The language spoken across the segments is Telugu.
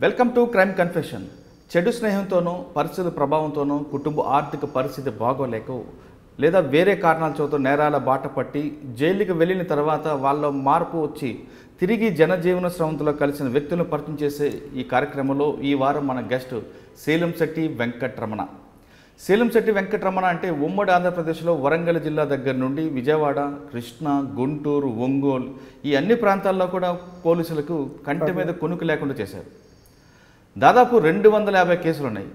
Welcome to crime confession. చెడు స్నేహంతోనో పరిస్థితి ప్రభావంతోనో కుటుంబ ఆర్థిక పరిస్థితి బాగోలేక లేదా వేరే కారణాల చేత నేరాల బాట పట్టి జైలుకి వెళ్ళిన తర్వాత వాళ్ళ మార్పు వచ్చి తిరిగి జనజీవన స్రవంతిలో కలిసిన వ్యక్తులను పరిచయం చేసే ఈ కార్యక్రమంలో ఈ వారం మన గెస్ట్ సేలంశెట్టి వెంకటరమణ. సేలంశెట్టి వెంకటరమణ అంటే ఉమ్మడి ఆంధ్రప్రదేశ్లో వరంగల్ జిల్లా దగ్గర నుండి విజయవాడ, కృష్ణా, గుంటూరు, ఒంగోలు ఈ అన్ని ప్రాంతాల్లో కూడా పోలీసులకు కంటి మీద కొనుక్కు లేకుండా చేశారు. దాదాపు 250 కేసులు ఉన్నాయి.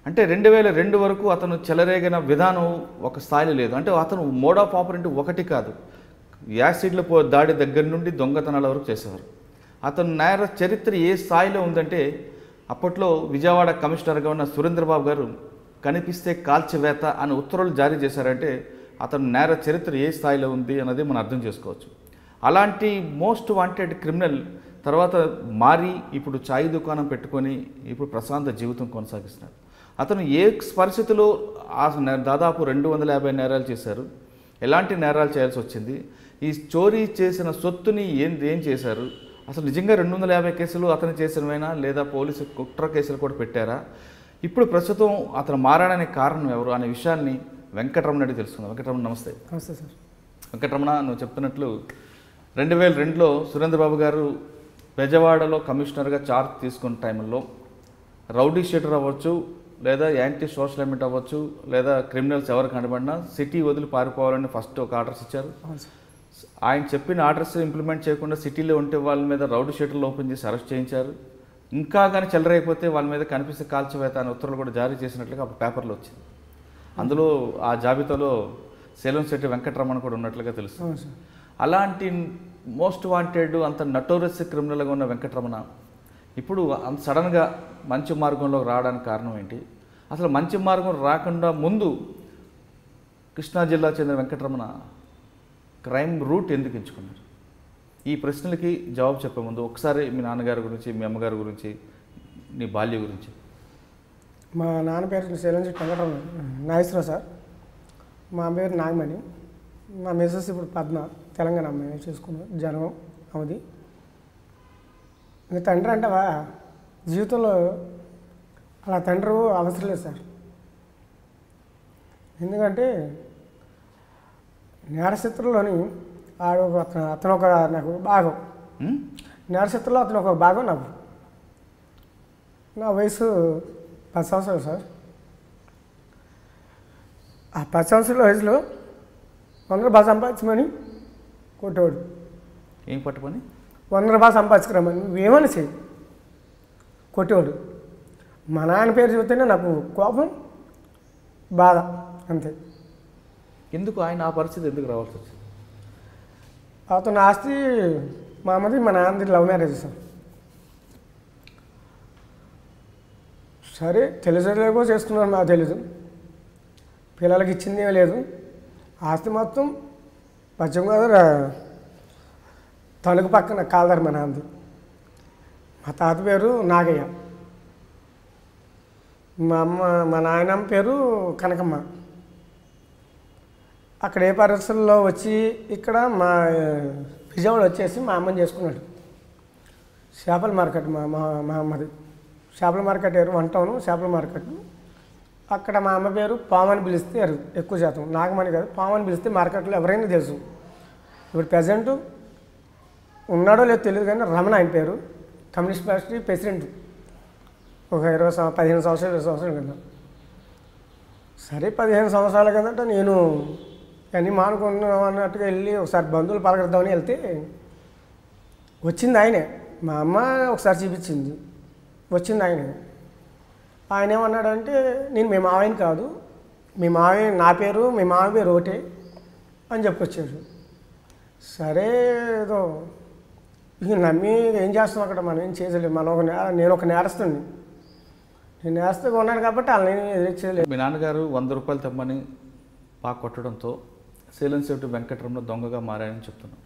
అంటే 2002 వరకు అతను చెలరేగిన విధానం ఒక స్థాయిలో లేదు. అంటే అతను మోడ్ ఆఫ్ ఆపరెంట్ ఒకటి కాదు, యాసిడ్ల దాడి దగ్గర నుండి దొంగతనాల వరకు చేసేవారు. అతను నేర చరిత్ర ఏ స్థాయిలో ఉందంటే అప్పట్లో విజయవాడ కమిషనర్గా ఉన్న సురేంద్రబాబు గారు కనిపిస్తే కాల్చివేత అని ఉత్తర్వులు జారీ చేశారంటే అతను నేర చరిత్ర ఏ స్థాయిలో ఉంది అన్నది మనం అర్థం చేసుకోవచ్చు. అలాంటి మోస్ట్ వాంటెడ్ క్రిమినల్ తర్వాత మారి ఇప్పుడు చాయ్ దుకాణం పెట్టుకొని ఇప్పుడు ప్రశాంత జీవితం కొనసాగిస్తున్నారు. అతను ఏ పరిస్థితిలో దాదాపు 250 నేరాలు చేశారు, ఎలాంటి నేరాలు చేయాల్సి వచ్చింది, ఈ చోరీ చేసిన సొత్తుని ఏం చేశారు, అసలు నిజంగా 250 కేసులు అతను చేసినవైనా లేదా పోలీసు కుట్ర కేసులు కూడా పెట్టారా, ఇప్పుడు ప్రస్తుతం అతను మారడానికి కారణం ఎవరు అనే విషయాన్ని వెంకటరమణ అడిగి తెలుసుకుందాం. వెంకటరమణ నమస్తే. నమస్తే సార్. వెంకటరమణ, నువ్వు చెప్తున్నట్లు 2002లో సురేంద్రబాబు గారు బెజవాడలో కమిషనర్గా చార్జ్ తీసుకున్న టైంలో రౌడీ షీటర్ అవ్వచ్చు, లేదా యాంటీ సోషల్ ఎలిమెంట్ అవ్వచ్చు, లేదా క్రిమినల్స్ ఎవరు కనబడినా సిటీ వదిలి పారిపోవాలని ఫస్ట్ ఒక ఆర్డర్స్ ఇచ్చారు. ఆయన చెప్పిన ఆర్డర్స్ ఇంప్లిమెంట్ చేయకుండా సిటీలో ఉంటే వాళ్ళ మీద రౌడీ షీటర్లు ఓపెన్ చేసి అరెస్ట్ చేయించారు. ఇంకా కానీ చెల్లరైపోతే వాళ్ళ మీద కనిపిస్తే కాల్చివేత అనే ఉత్తర్వులు కూడా జారీ చేసినట్లుగా అప్పుడు పేపర్లో వచ్చింది. అందులో ఆ జాబితాలో సేలంశెట్టి వెంకటరమణ కూడా ఉన్నట్లుగా తెలుస్తుంది. అలాంటి మోస్ట్ వాంటెడ్ అంత నటోరియస్ క్రిమినల్గా ఉన్న వెంకటరమణ ఇప్పుడు అంత సడన్గా మంచి మార్గంలో రావడానికి కారణం ఏంటి, అసలు మంచి మార్గం రాకుండా ముందు కృష్ణా జిల్లా చెందిన వెంకటరమణ క్రైమ్ రూట్ ఎందుకు ఎంచుకున్నారు? ఈ ప్రశ్నలకి జవాబు చెప్పే ముందు ఒకసారి మీ నాన్నగారి గురించి, మీ అమ్మగారి గురించి, నీ బాల్య గురించి. మా నాన్న పేరు సేలంశెట్టి వెంకటరమణ నాగేశ్వరరావు సార్. మా అమ్మ పేరు నాగమణి. మా మిసెస్ ఇప్పుడు పద్మ, తెలంగాణ అమ్మాయి చేసుకున్నాం, జనం అవది. ఇంకా తండ్రి అంటావా, జీవితంలో అలా తండ్రి అవసరం లేదు సార్. ఎందుకంటే నేరచిత్రంలోని అతను ఒక నాకు భాగం, నేరచిత్రంలో అతను ఒక భాగం నాకు. నా వయసు 10 సంవత్సరాలు సార్. ఆ 10 సంవత్సరాల వయసులో 100 రూపాయలు సంపాదించమని కొట్టేవాడు. ఏం పట్టుకొని 100 రూపాయలు సంపాదించుకురామని నువ్వేమని చెయ్యి కొట్టేవాడు. మా నాన్న పేరు చెబితేనే నాకు కోపం, బాధ, అంతే. ఎందుకు ఆయన ఆ పరిస్థితి ఎందుకు రావాల్సి వచ్చింది? అతను ఆస్తి మా అమ్మది మా నాన్నది లవ్ మ్యారేజ్ సార్. సరే తెలిసేలేకో చేసుకున్నాను, నాకు తెలీదు. పిల్లలకి ఇచ్చింది లేదు. ఆస్తి మొత్తం పశ్చిమ గోదావరి తణుకు పక్కన కాల్దారు మా నాన్నది. మా తాత పేరు నాగయ్య, మా నాయనమ్మ పేరు కనకమ్మ. అక్కడ ఏ పరిస్థితుల్లో వచ్చి ఇక్కడ మా విజయవాడ వచ్చేసి మా అమ్మని చేసుకున్నాడు. చేపల మార్కెట్ మా అమ్మది చేపల మార్కెట్ ఏరు, 1 టౌన్ చేపల మార్కెట్. అక్కడ మా అమ్మ పేరు పామని పిలిస్తే ఎక్కువ శాతం, నాగమణి కాదు, పామని పిలిస్తే మార్కెట్లో ఎవరైనా తెలుసు. ఇప్పుడు ప్రజెంట్ ఉన్నాడో లేదో తెలియదు కానీ రమణ ఆయన పేరు, కమ్యూనిస్ట్ పార్టీ ప్రెసిడెంట్ ఒక 15 సంవత్సరాలు 20 సంవత్సరాల కింద. సరే 15 సంవత్సరాల కిందట నేను అన్నీ మానుకున్నాం అన్నట్టుగా వెళ్ళి ఒకసారి బంధువులు పలకరిద్దామని వెళ్తే వచ్చింది ఆయనే. మా అమ్మ ఒకసారి చూపించింది, వచ్చింది ఆయనే. ఆయన ఏమన్నాడంటే నేను మీ మావయ్యని కాదు, మీ మావయ్య నా పేరు మీ మావయ్య పేరు ఒకటే అని చెప్పొచ్చాడు. సరే ఏదో ఇక నమ్మి ఏం చేస్తాం, అక్కడ మనం ఏం చేయలేదు. నేను ఒక నేరస్తుని, నేను నేరస్తుగా ఉన్నాను కాబట్టి వాళ్ళని ఎదిరించలేదు. మీ నాన్నగారు 100 రూపాయలు తెమ్మని బాగా కొట్టడంతో సేలంశెట్టి వెంకటరమణ దొంగగా మారాయని చెప్తున్నాను.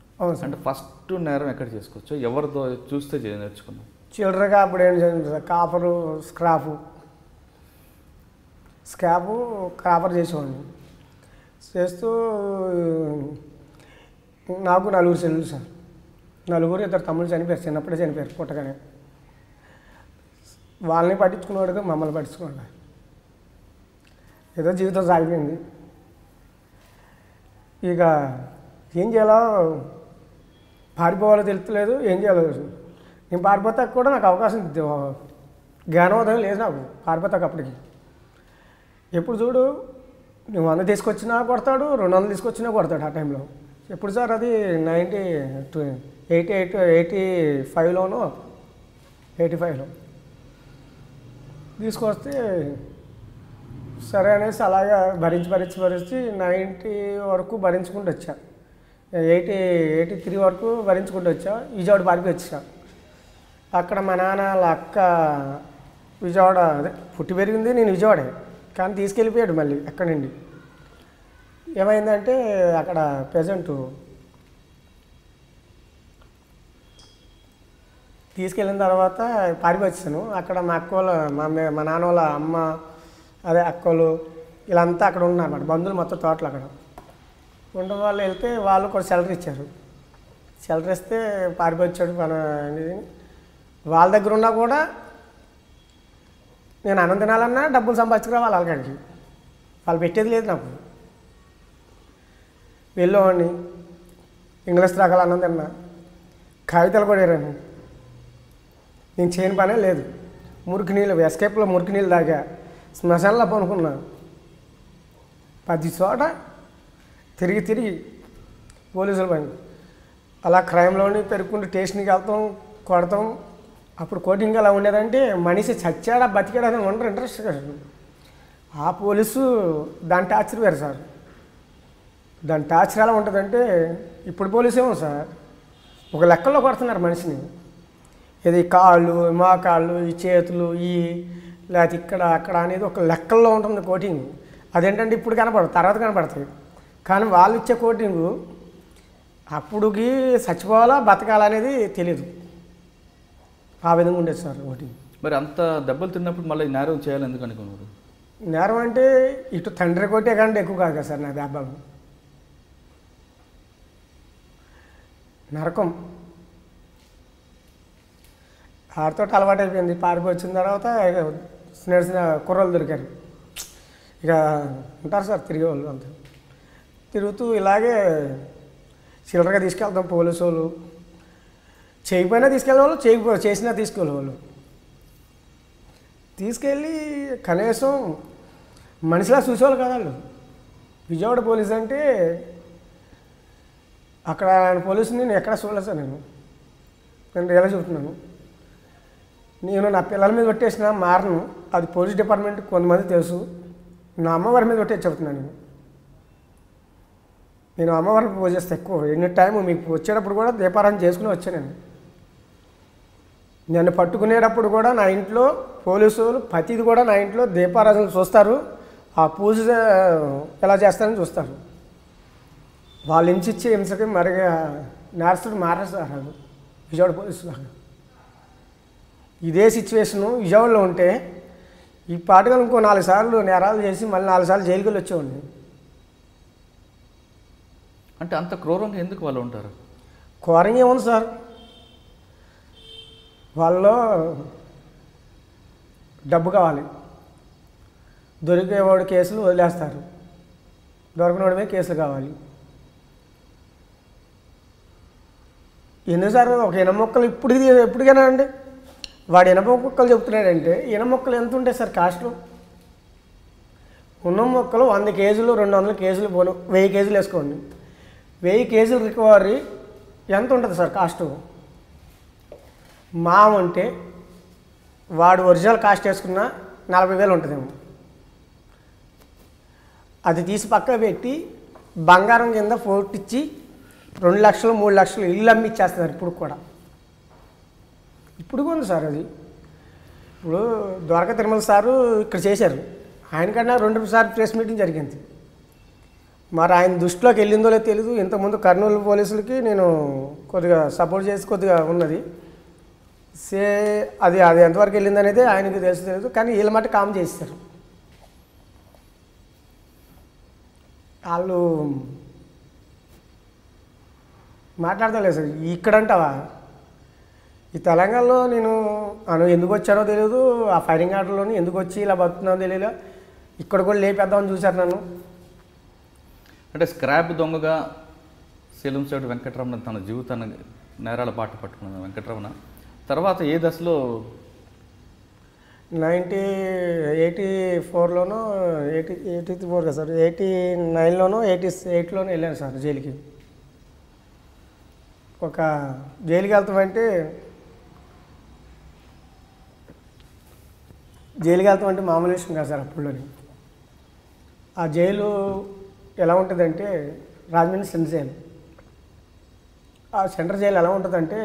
అంటే ఫస్ట్ నేరం ఎక్కడ చేసుకోవచ్చు, ఎవరితో చూస్తే నేర్చుకున్నాం? చిల్లరగా అప్పుడు ఏం చేయాలి, కాపరు కాపర్ చేసేవాడిని. చేస్తూ నాకు 4 చెల్లెలు సార్. 4 ఇద్దరు తమ్ముళ్ళు చనిపోయారు, చిన్నప్పుడే చనిపోయారు పుట్టగానే. వాళ్ళని పట్టించుకునేవాడుగా మమ్మల్ని పట్టించుకున్నాడు. ఏదో జీవితం సాగిపోయింది. ఇక ఏం చేయాలో పారిపోవాలో తెలుస్తలేదు, ఏం చేయాలో నేను పారిపోతాక కూడా నాకు అవకాశం జ్ఞానోదయం లేదు నాకు పారిపోతాక. అప్పటికి ఎప్పుడు చూడు నువ్వు 100 తీసుకొచ్చినా కొడతాడు, 200 తీసుకొచ్చినా కొడతాడు. ఆ టైంలో ఎప్పుడు సార్ అది 85లోనో 85లో తీసుకొస్తే సరే అనేసి అలాగా భరించి 90 వరకు భరించుకుంటూ వచ్చా. 83 వరకు భరించుకుంటూ వచ్చా. విజయవాడ పారిపోయి వచ్చా. అక్కడ మా నాన్న వాళ్ళ అక్క విజయవాడ, అదే పుట్టి పెరిగింది నేను విజయవాడే, కానీ తీసుకెళ్ళిపోయాడు మళ్ళీ అక్కడి నుండి. ఏమైందంటే అక్కడ ప్రజెంట్ తీసుకెళ్ళిన తర్వాత పారిపోయి వచ్చాను. అక్కడ మా అక్క వాళ్ళ మా నాన్న వాళ్ళ అమ్మ, అదే అక్కలు వీళ్ళంతా అక్కడ ఉన్నారన్నమాట, బంధువులు మొత్తం తోటలు. అక్కడ ఉండడం వాళ్ళు వెళ్తే వాళ్ళు కూడా షెల్టర్ ఇచ్చారు. షెల్టర్ ఇస్తే పారిపోయి వచ్చాడు. వాళ్ళ దగ్గర ఉన్నా కూడా నేను అన్నం తినాలన్నా డబ్బులు సంపాదించుకురావాలి వాళ్ళకి, వాళ్ళు పెట్టేది లేదు నాకు. వెళ్ళేవాడిని, ఇంగ్లీష్ రకాల అన్నం తిన్నా, కాగితాలు కూడా ఏరాను. నేను చేయని పనే లేదు. మురికి నీళ్ళు, ఎస్కేప్లో మురికి నీళ్ళు తాగా, శ్మశానంలో పనుకున్నా. 10 చోట తిరిగి పోలీసుల పని అలా క్రైమ్లోని పెరుక్కుంటూ స్టేషన్కి వెళ్తాం, కొడతాం. అప్పుడు కోటింగ్ ఎలా ఉండేదంటే మనిషి చచ్చాడా బతికాడా అని ఉండరు ఇంట్రెస్ట్ కదా. ఆ పోలీసు దాని టార్చర్ వేరు సార్. దాని టార్చర్ ఎలా ఉంటుందంటే ఇప్పుడు పోలీసు ఏమో సార్ ఒక లెక్కల్లో కొడుతున్నారు మనిషిని. ఇది కాళ్ళు, మోకాళ్ళు, ఈ చేతులు, ఈ లేకపోతే ఇక్కడ అక్కడ అనేది ఒక లెక్కల్లో ఉంటుంది కోటింగ్. అదేంటంటే ఇప్పుడు కనపడదు, తర్వాత కనపడుతుంది. కానీ వాళ్ళు ఇచ్చే కోటింగు అప్పుడుకి చచ్చిపోవాలా బతకాలనేది తెలియదు. ఆ విధంగా ఉండేది సార్ కోటింగ్. మరి అంత దెబ్బలు తిన్నప్పుడు మళ్ళీ నేరం చేయాలి ఎందుకు అనుకున్నారు? నేరం అంటే ఇటు తండ్రి కొట్టే కంటే ఎక్కువ కాదు కదా సార్ నా దెబ్బలు. నరకం ఆడితో అలవాటు అయిపోయింది. పారిపోయి వచ్చిన తర్వాత నడిచిన కుర్రలు దొరికారు. ఇక ఉంటారు సార్ తిరిగే వాళ్ళు, అంతా తిరుగుతూ ఇలాగే చిల్లరగా తీసుకెళ్తాం పోలీసు వాళ్ళు. చేయకపోయినా తీసుకెళ్ళేవాళ్ళు, చేసినా తీసుకెళ్ళేవాళ్ళు. తీసుకెళ్ళి కనీసం మనిషిలా చూసేవాళ్ళు కదా వాళ్ళు. విజయవాడ పోలీసు అంటే అక్కడ పోలీసుని నేను ఎక్కడ చూడలేదు సార్. నేను ఎలా చెబుతున్నాను, నేను నా పిల్లల మీద కొట్టేసిన మారను. అది పోలీస్ డిపార్ట్మెంట్ కొంతమంది తెలుసు. నా అమ్మవారి మీద కొట్టేసి చెబుతున్నాను. నేను అమ్మవారికి పూజ చేస్తే ఎక్కువ ఎన్ని టైం మీకు వచ్చేటప్పుడు కూడా దీపారాధన చేసుకుని వచ్చాను. నన్ను పట్టుకునేటప్పుడు కూడా నా ఇంట్లో పోలీసులు ప్రతిది కూడా నా ఇంట్లో దీపారాధనలు చూస్తారు. ఆ పూజ ఎలా చేస్తారని చూస్తారు. వాళ్ళు హింసించే హింసకి మరి నేరస్తుడు మారేస్తారు విజయవాడ పోలీసులు. ఇదే సిచ్యువేషను విజయవాడలో ఉంటే ఈ పాటగా ఇంకో 4 సార్లు నేరాలు చేసి మళ్ళీ 4 సార్లు జైలుకి వచ్చేవాడిని. అంటే అంత క్రూరంగా ఎందుకు వాళ్ళు ఉంటారు? ఘోరంగా ఏముంది సార్, వాళ్ళలో డబ్బు కావాలి. దొరికేవాడు కేసులు వదిలేస్తారు, దొరకనోడమే కేసులు కావాలి. ఎన్నిసార్లు ఒక ఇనప మొక్కలు ఇప్పటికైనా అండి వాడు ఇనప మొక్కలు చెప్తున్నాడంటే ఇనప మొక్కలు ఎంత ఉంటాయి సార్ కాస్ట్లు? ఉన్న మొక్కలు 100 కేజీలు 200 కేజీలు పోను 1000 కేజీలు వేసుకోండి. 1000 కేజీలు రికవరీ ఎంత ఉంటుంది సార్ కాస్టు? అంటే వాడు ఒరిజినల్ కాస్ట్ వేసుకున్న 40,000 ఉంటుందేమో. అది తీసి పక్క పెట్టి బంగారం కింద ఫోర్ట్ ఇచ్చి 2 లక్షలు 3 లక్షలు ఇల్లు అమ్మి ఇచ్చేస్తున్నారు ఇప్పుడు ఉంది సార్. అది ఇప్పుడు ద్వారకా తిరుమల సారు ఇక్కడ చేశారు. ఆయనకన్నా 2 సార్లు ప్రెస్ మీటింగ్ జరిగింది. మరి ఆయన దృష్టిలోకి వెళ్ళిందో లేదో తెలీదు. ఇంతకుముందు కర్నూలు పోలీసులకి నేను కొద్దిగా సపోర్ట్ చేసి కొద్దిగా ఉన్నది. అది ఎంతవరకు వెళ్ళింది అనేది ఆయనకి తెలియదు. కానీ వీళ్ళ మాట కామ్ చేస్తారు. వాళ్ళు మాట్లాడతలేదు సార్. ఇక్కడంటావా ఈ తెలంగాణలో నేను ఎందుకు వచ్చానో తెలియదు, ఆ ఫైరింగ్ ఆర్డర్లోని ఎందుకు వచ్చి ఇలా బతుకుతున్నానో తెలియదు. ఇక్కడ కూడా లేపేద్దామని చూశారు నన్ను. అంటే స్క్రాప్ దొంగగా శీలంశెట్టి వెంకటరమణ తన జీవితాన్ని నేరాల బాట పట్టుకున్న వెంకటరమణ తర్వాత ఏ దశలో 1984లోనో 84 కదా సార్, 89లోనో 88లోనో వెళ్ళాను సార్ జైలుకి. ఒక జైలుకి వెళ్తామంటే మామూలు విషయం కాదు సార్ అప్పుడులోని. ఆ జైలు ఎలా ఉంటుందంటే రాజమండ్రి సెంట్రల్ జైలు. ఆ సెంట్రల్ జైలు ఎలా ఉంటుందంటే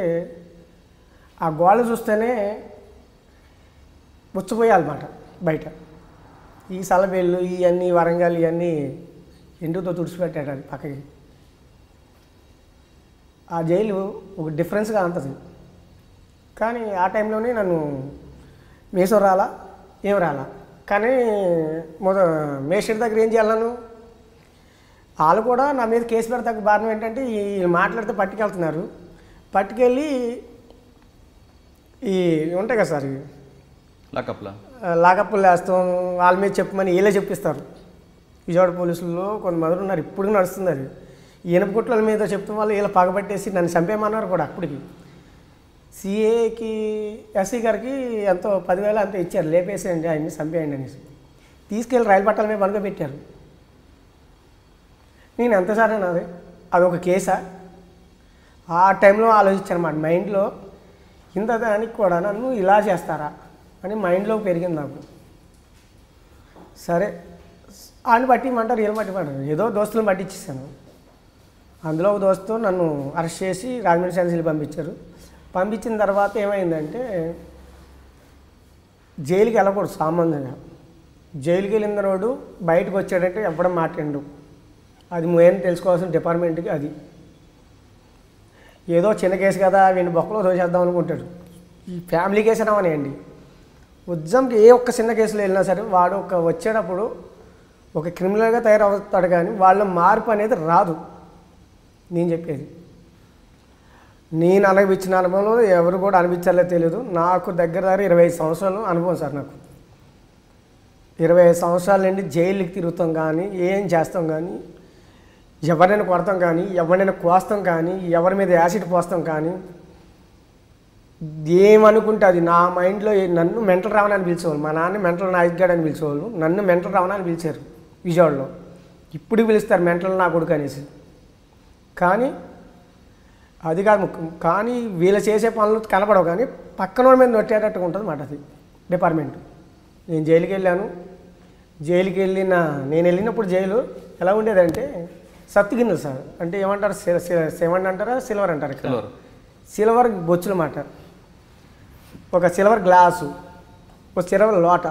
ఆ గోడ చూస్తేనే ముచ్చిపోయాలన్నమాట బయట. ఈ సలబేళ్ళు ఇవన్నీ వరంగల్ ఇవన్నీ ఎండుతో తుడిచిపెట్టాడు అది పక్కకి. ఆ జైలు ఒక డిఫరెన్స్గా ఉంటుంది. కానీ ఆ టైంలోనే నన్ను మీసం రాలా ఏం రాలా. కానీ మేషర్ దగ్గర ఏం చేయాలను, వాళ్ళు కూడా నా మీద కేసు పెడతాక బాధం ఏంటంటే ఈ మాట్లాడితే పట్టుకెళ్తున్నారు. పట్టుకెళ్ళి ఈ ఉంటాయి కదా సార్ లాకప్లు వేస్తాం, వాళ్ళ మీద చెప్పమని వీళ్ళే చెప్పిస్తారు. విజయవాడ పోలీసుల్లో కొంతమంది ఉన్నారు, ఇప్పుడు నడుస్తుంది అది. ఈనప కుట్ల మీద చెప్తాం వాళ్ళు వీళ్ళు పగబట్టేసి నన్ను చంపేయమన్నారు కూడా. అప్పటికి సిఏకి ఎస్సీ గారికి ఎంతో 10,000 అంతా ఇచ్చారు, లేపేసేయండి ఆయన్ని చంపేయండి అనేసి. తీసుకెళ్ళి రైలు పట్టాల మీద పనుకోబెట్టారు. నేను ఎంత సరే నాది అదొక కేసా? ఆ టైంలో ఆలోచించాను అన్నమాట మైండ్లో, ఇంత దానికి కూడా నన్ను ఇలా చేస్తారా అని మైండ్లో పెరిగింది నాకు. సరే ఆయన పట్టిమంటారు, ఏం పట్టిమంటారు, ఏదో దోస్తులను పట్టించేసాను. అందులో ఒక దోస్తు నన్ను అరెస్ట్ చేసి రాజమండ్రి సెన్సిల్ పంపించారు. పంపించిన తర్వాత ఏమైందంటే జైలుకి వెళ్ళకూడదు సామాన్యంగా. జైలుకి వెళ్ళిన రోడ్డు బయటకు వచ్చాడంటే ఎవ్వడం మాట్లాడు. అది మెయిన్ తెలుసుకోవాల్సిన డిపార్ట్మెంట్కి అది. ఏదో చిన్న కేసు కదా వీడిని బొక్కలో దోచేద్దాం అనుకుంటాడు. ఈ ఫ్యామిలీ కేసు రావనేయండి, ఉద్యమంకి ఏ ఒక్క చిన్న కేసులో వెళ్ళినా సరే వాడు వచ్చేటప్పుడు ఒక క్రిమినల్గా తయారవుతాడు, కానీ వాళ్ళ మార్పు అనేది రాదు. నేను చెప్పేది నేను అనుభవించిన అనుభవంలో ఎవరు కూడా అనిపించాలో తెలియదు. నాకు దగ్గర 25 సంవత్సరాలు అనుభవం సార్. నాకు 25 సంవత్సరాల నుండి జైలుకి తిరుగుతాం కానీ ఏం చేస్తాం కానీ, ఎవరినైనా కొడతాం కానీ, ఎవరినైనా కోస్తాం కానీ, ఎవరి మీద యాసిడ్ పోస్తాం కానీ, ఏమనుకుంటే అది నా మైండ్లో. నన్ను మెంటల్ రావణ అని పిలిచేవాళ్ళు, మా నాన్న మెంటల్ నాయకుగాడు అని పిలిచేవాళ్ళు, నన్ను మెంటల్ రావణ అని పిలిచారు విజయవాడలో. ఇప్పుడు పిలుస్తారు మెంటల్ నా కొడుకు అనేసి. కానీ అది కాదు ముఖ్యం. కానీ వీళ్ళు చేసే పనులు కనపడవు, కానీ పక్కన మీద నొట్టేటట్టుగా ఉంటుంది మాట అది డిపార్ట్మెంట్. నేను జైలుకి వెళ్ళాను. జైలుకి నేను వెళ్ళినప్పుడు జైలు ఎలా ఉండేదంటే సత్తు గిన్నెలు సార్. అంటే ఏమంటారు, సెవెన్ అంటారా సిల్వర్ అంటారు ఇక్కడ. సిల్వర్ బొచ్చుల మాట, ఒక సిల్వర్ గ్లాసు, ఒక సిల్వర్ లోట,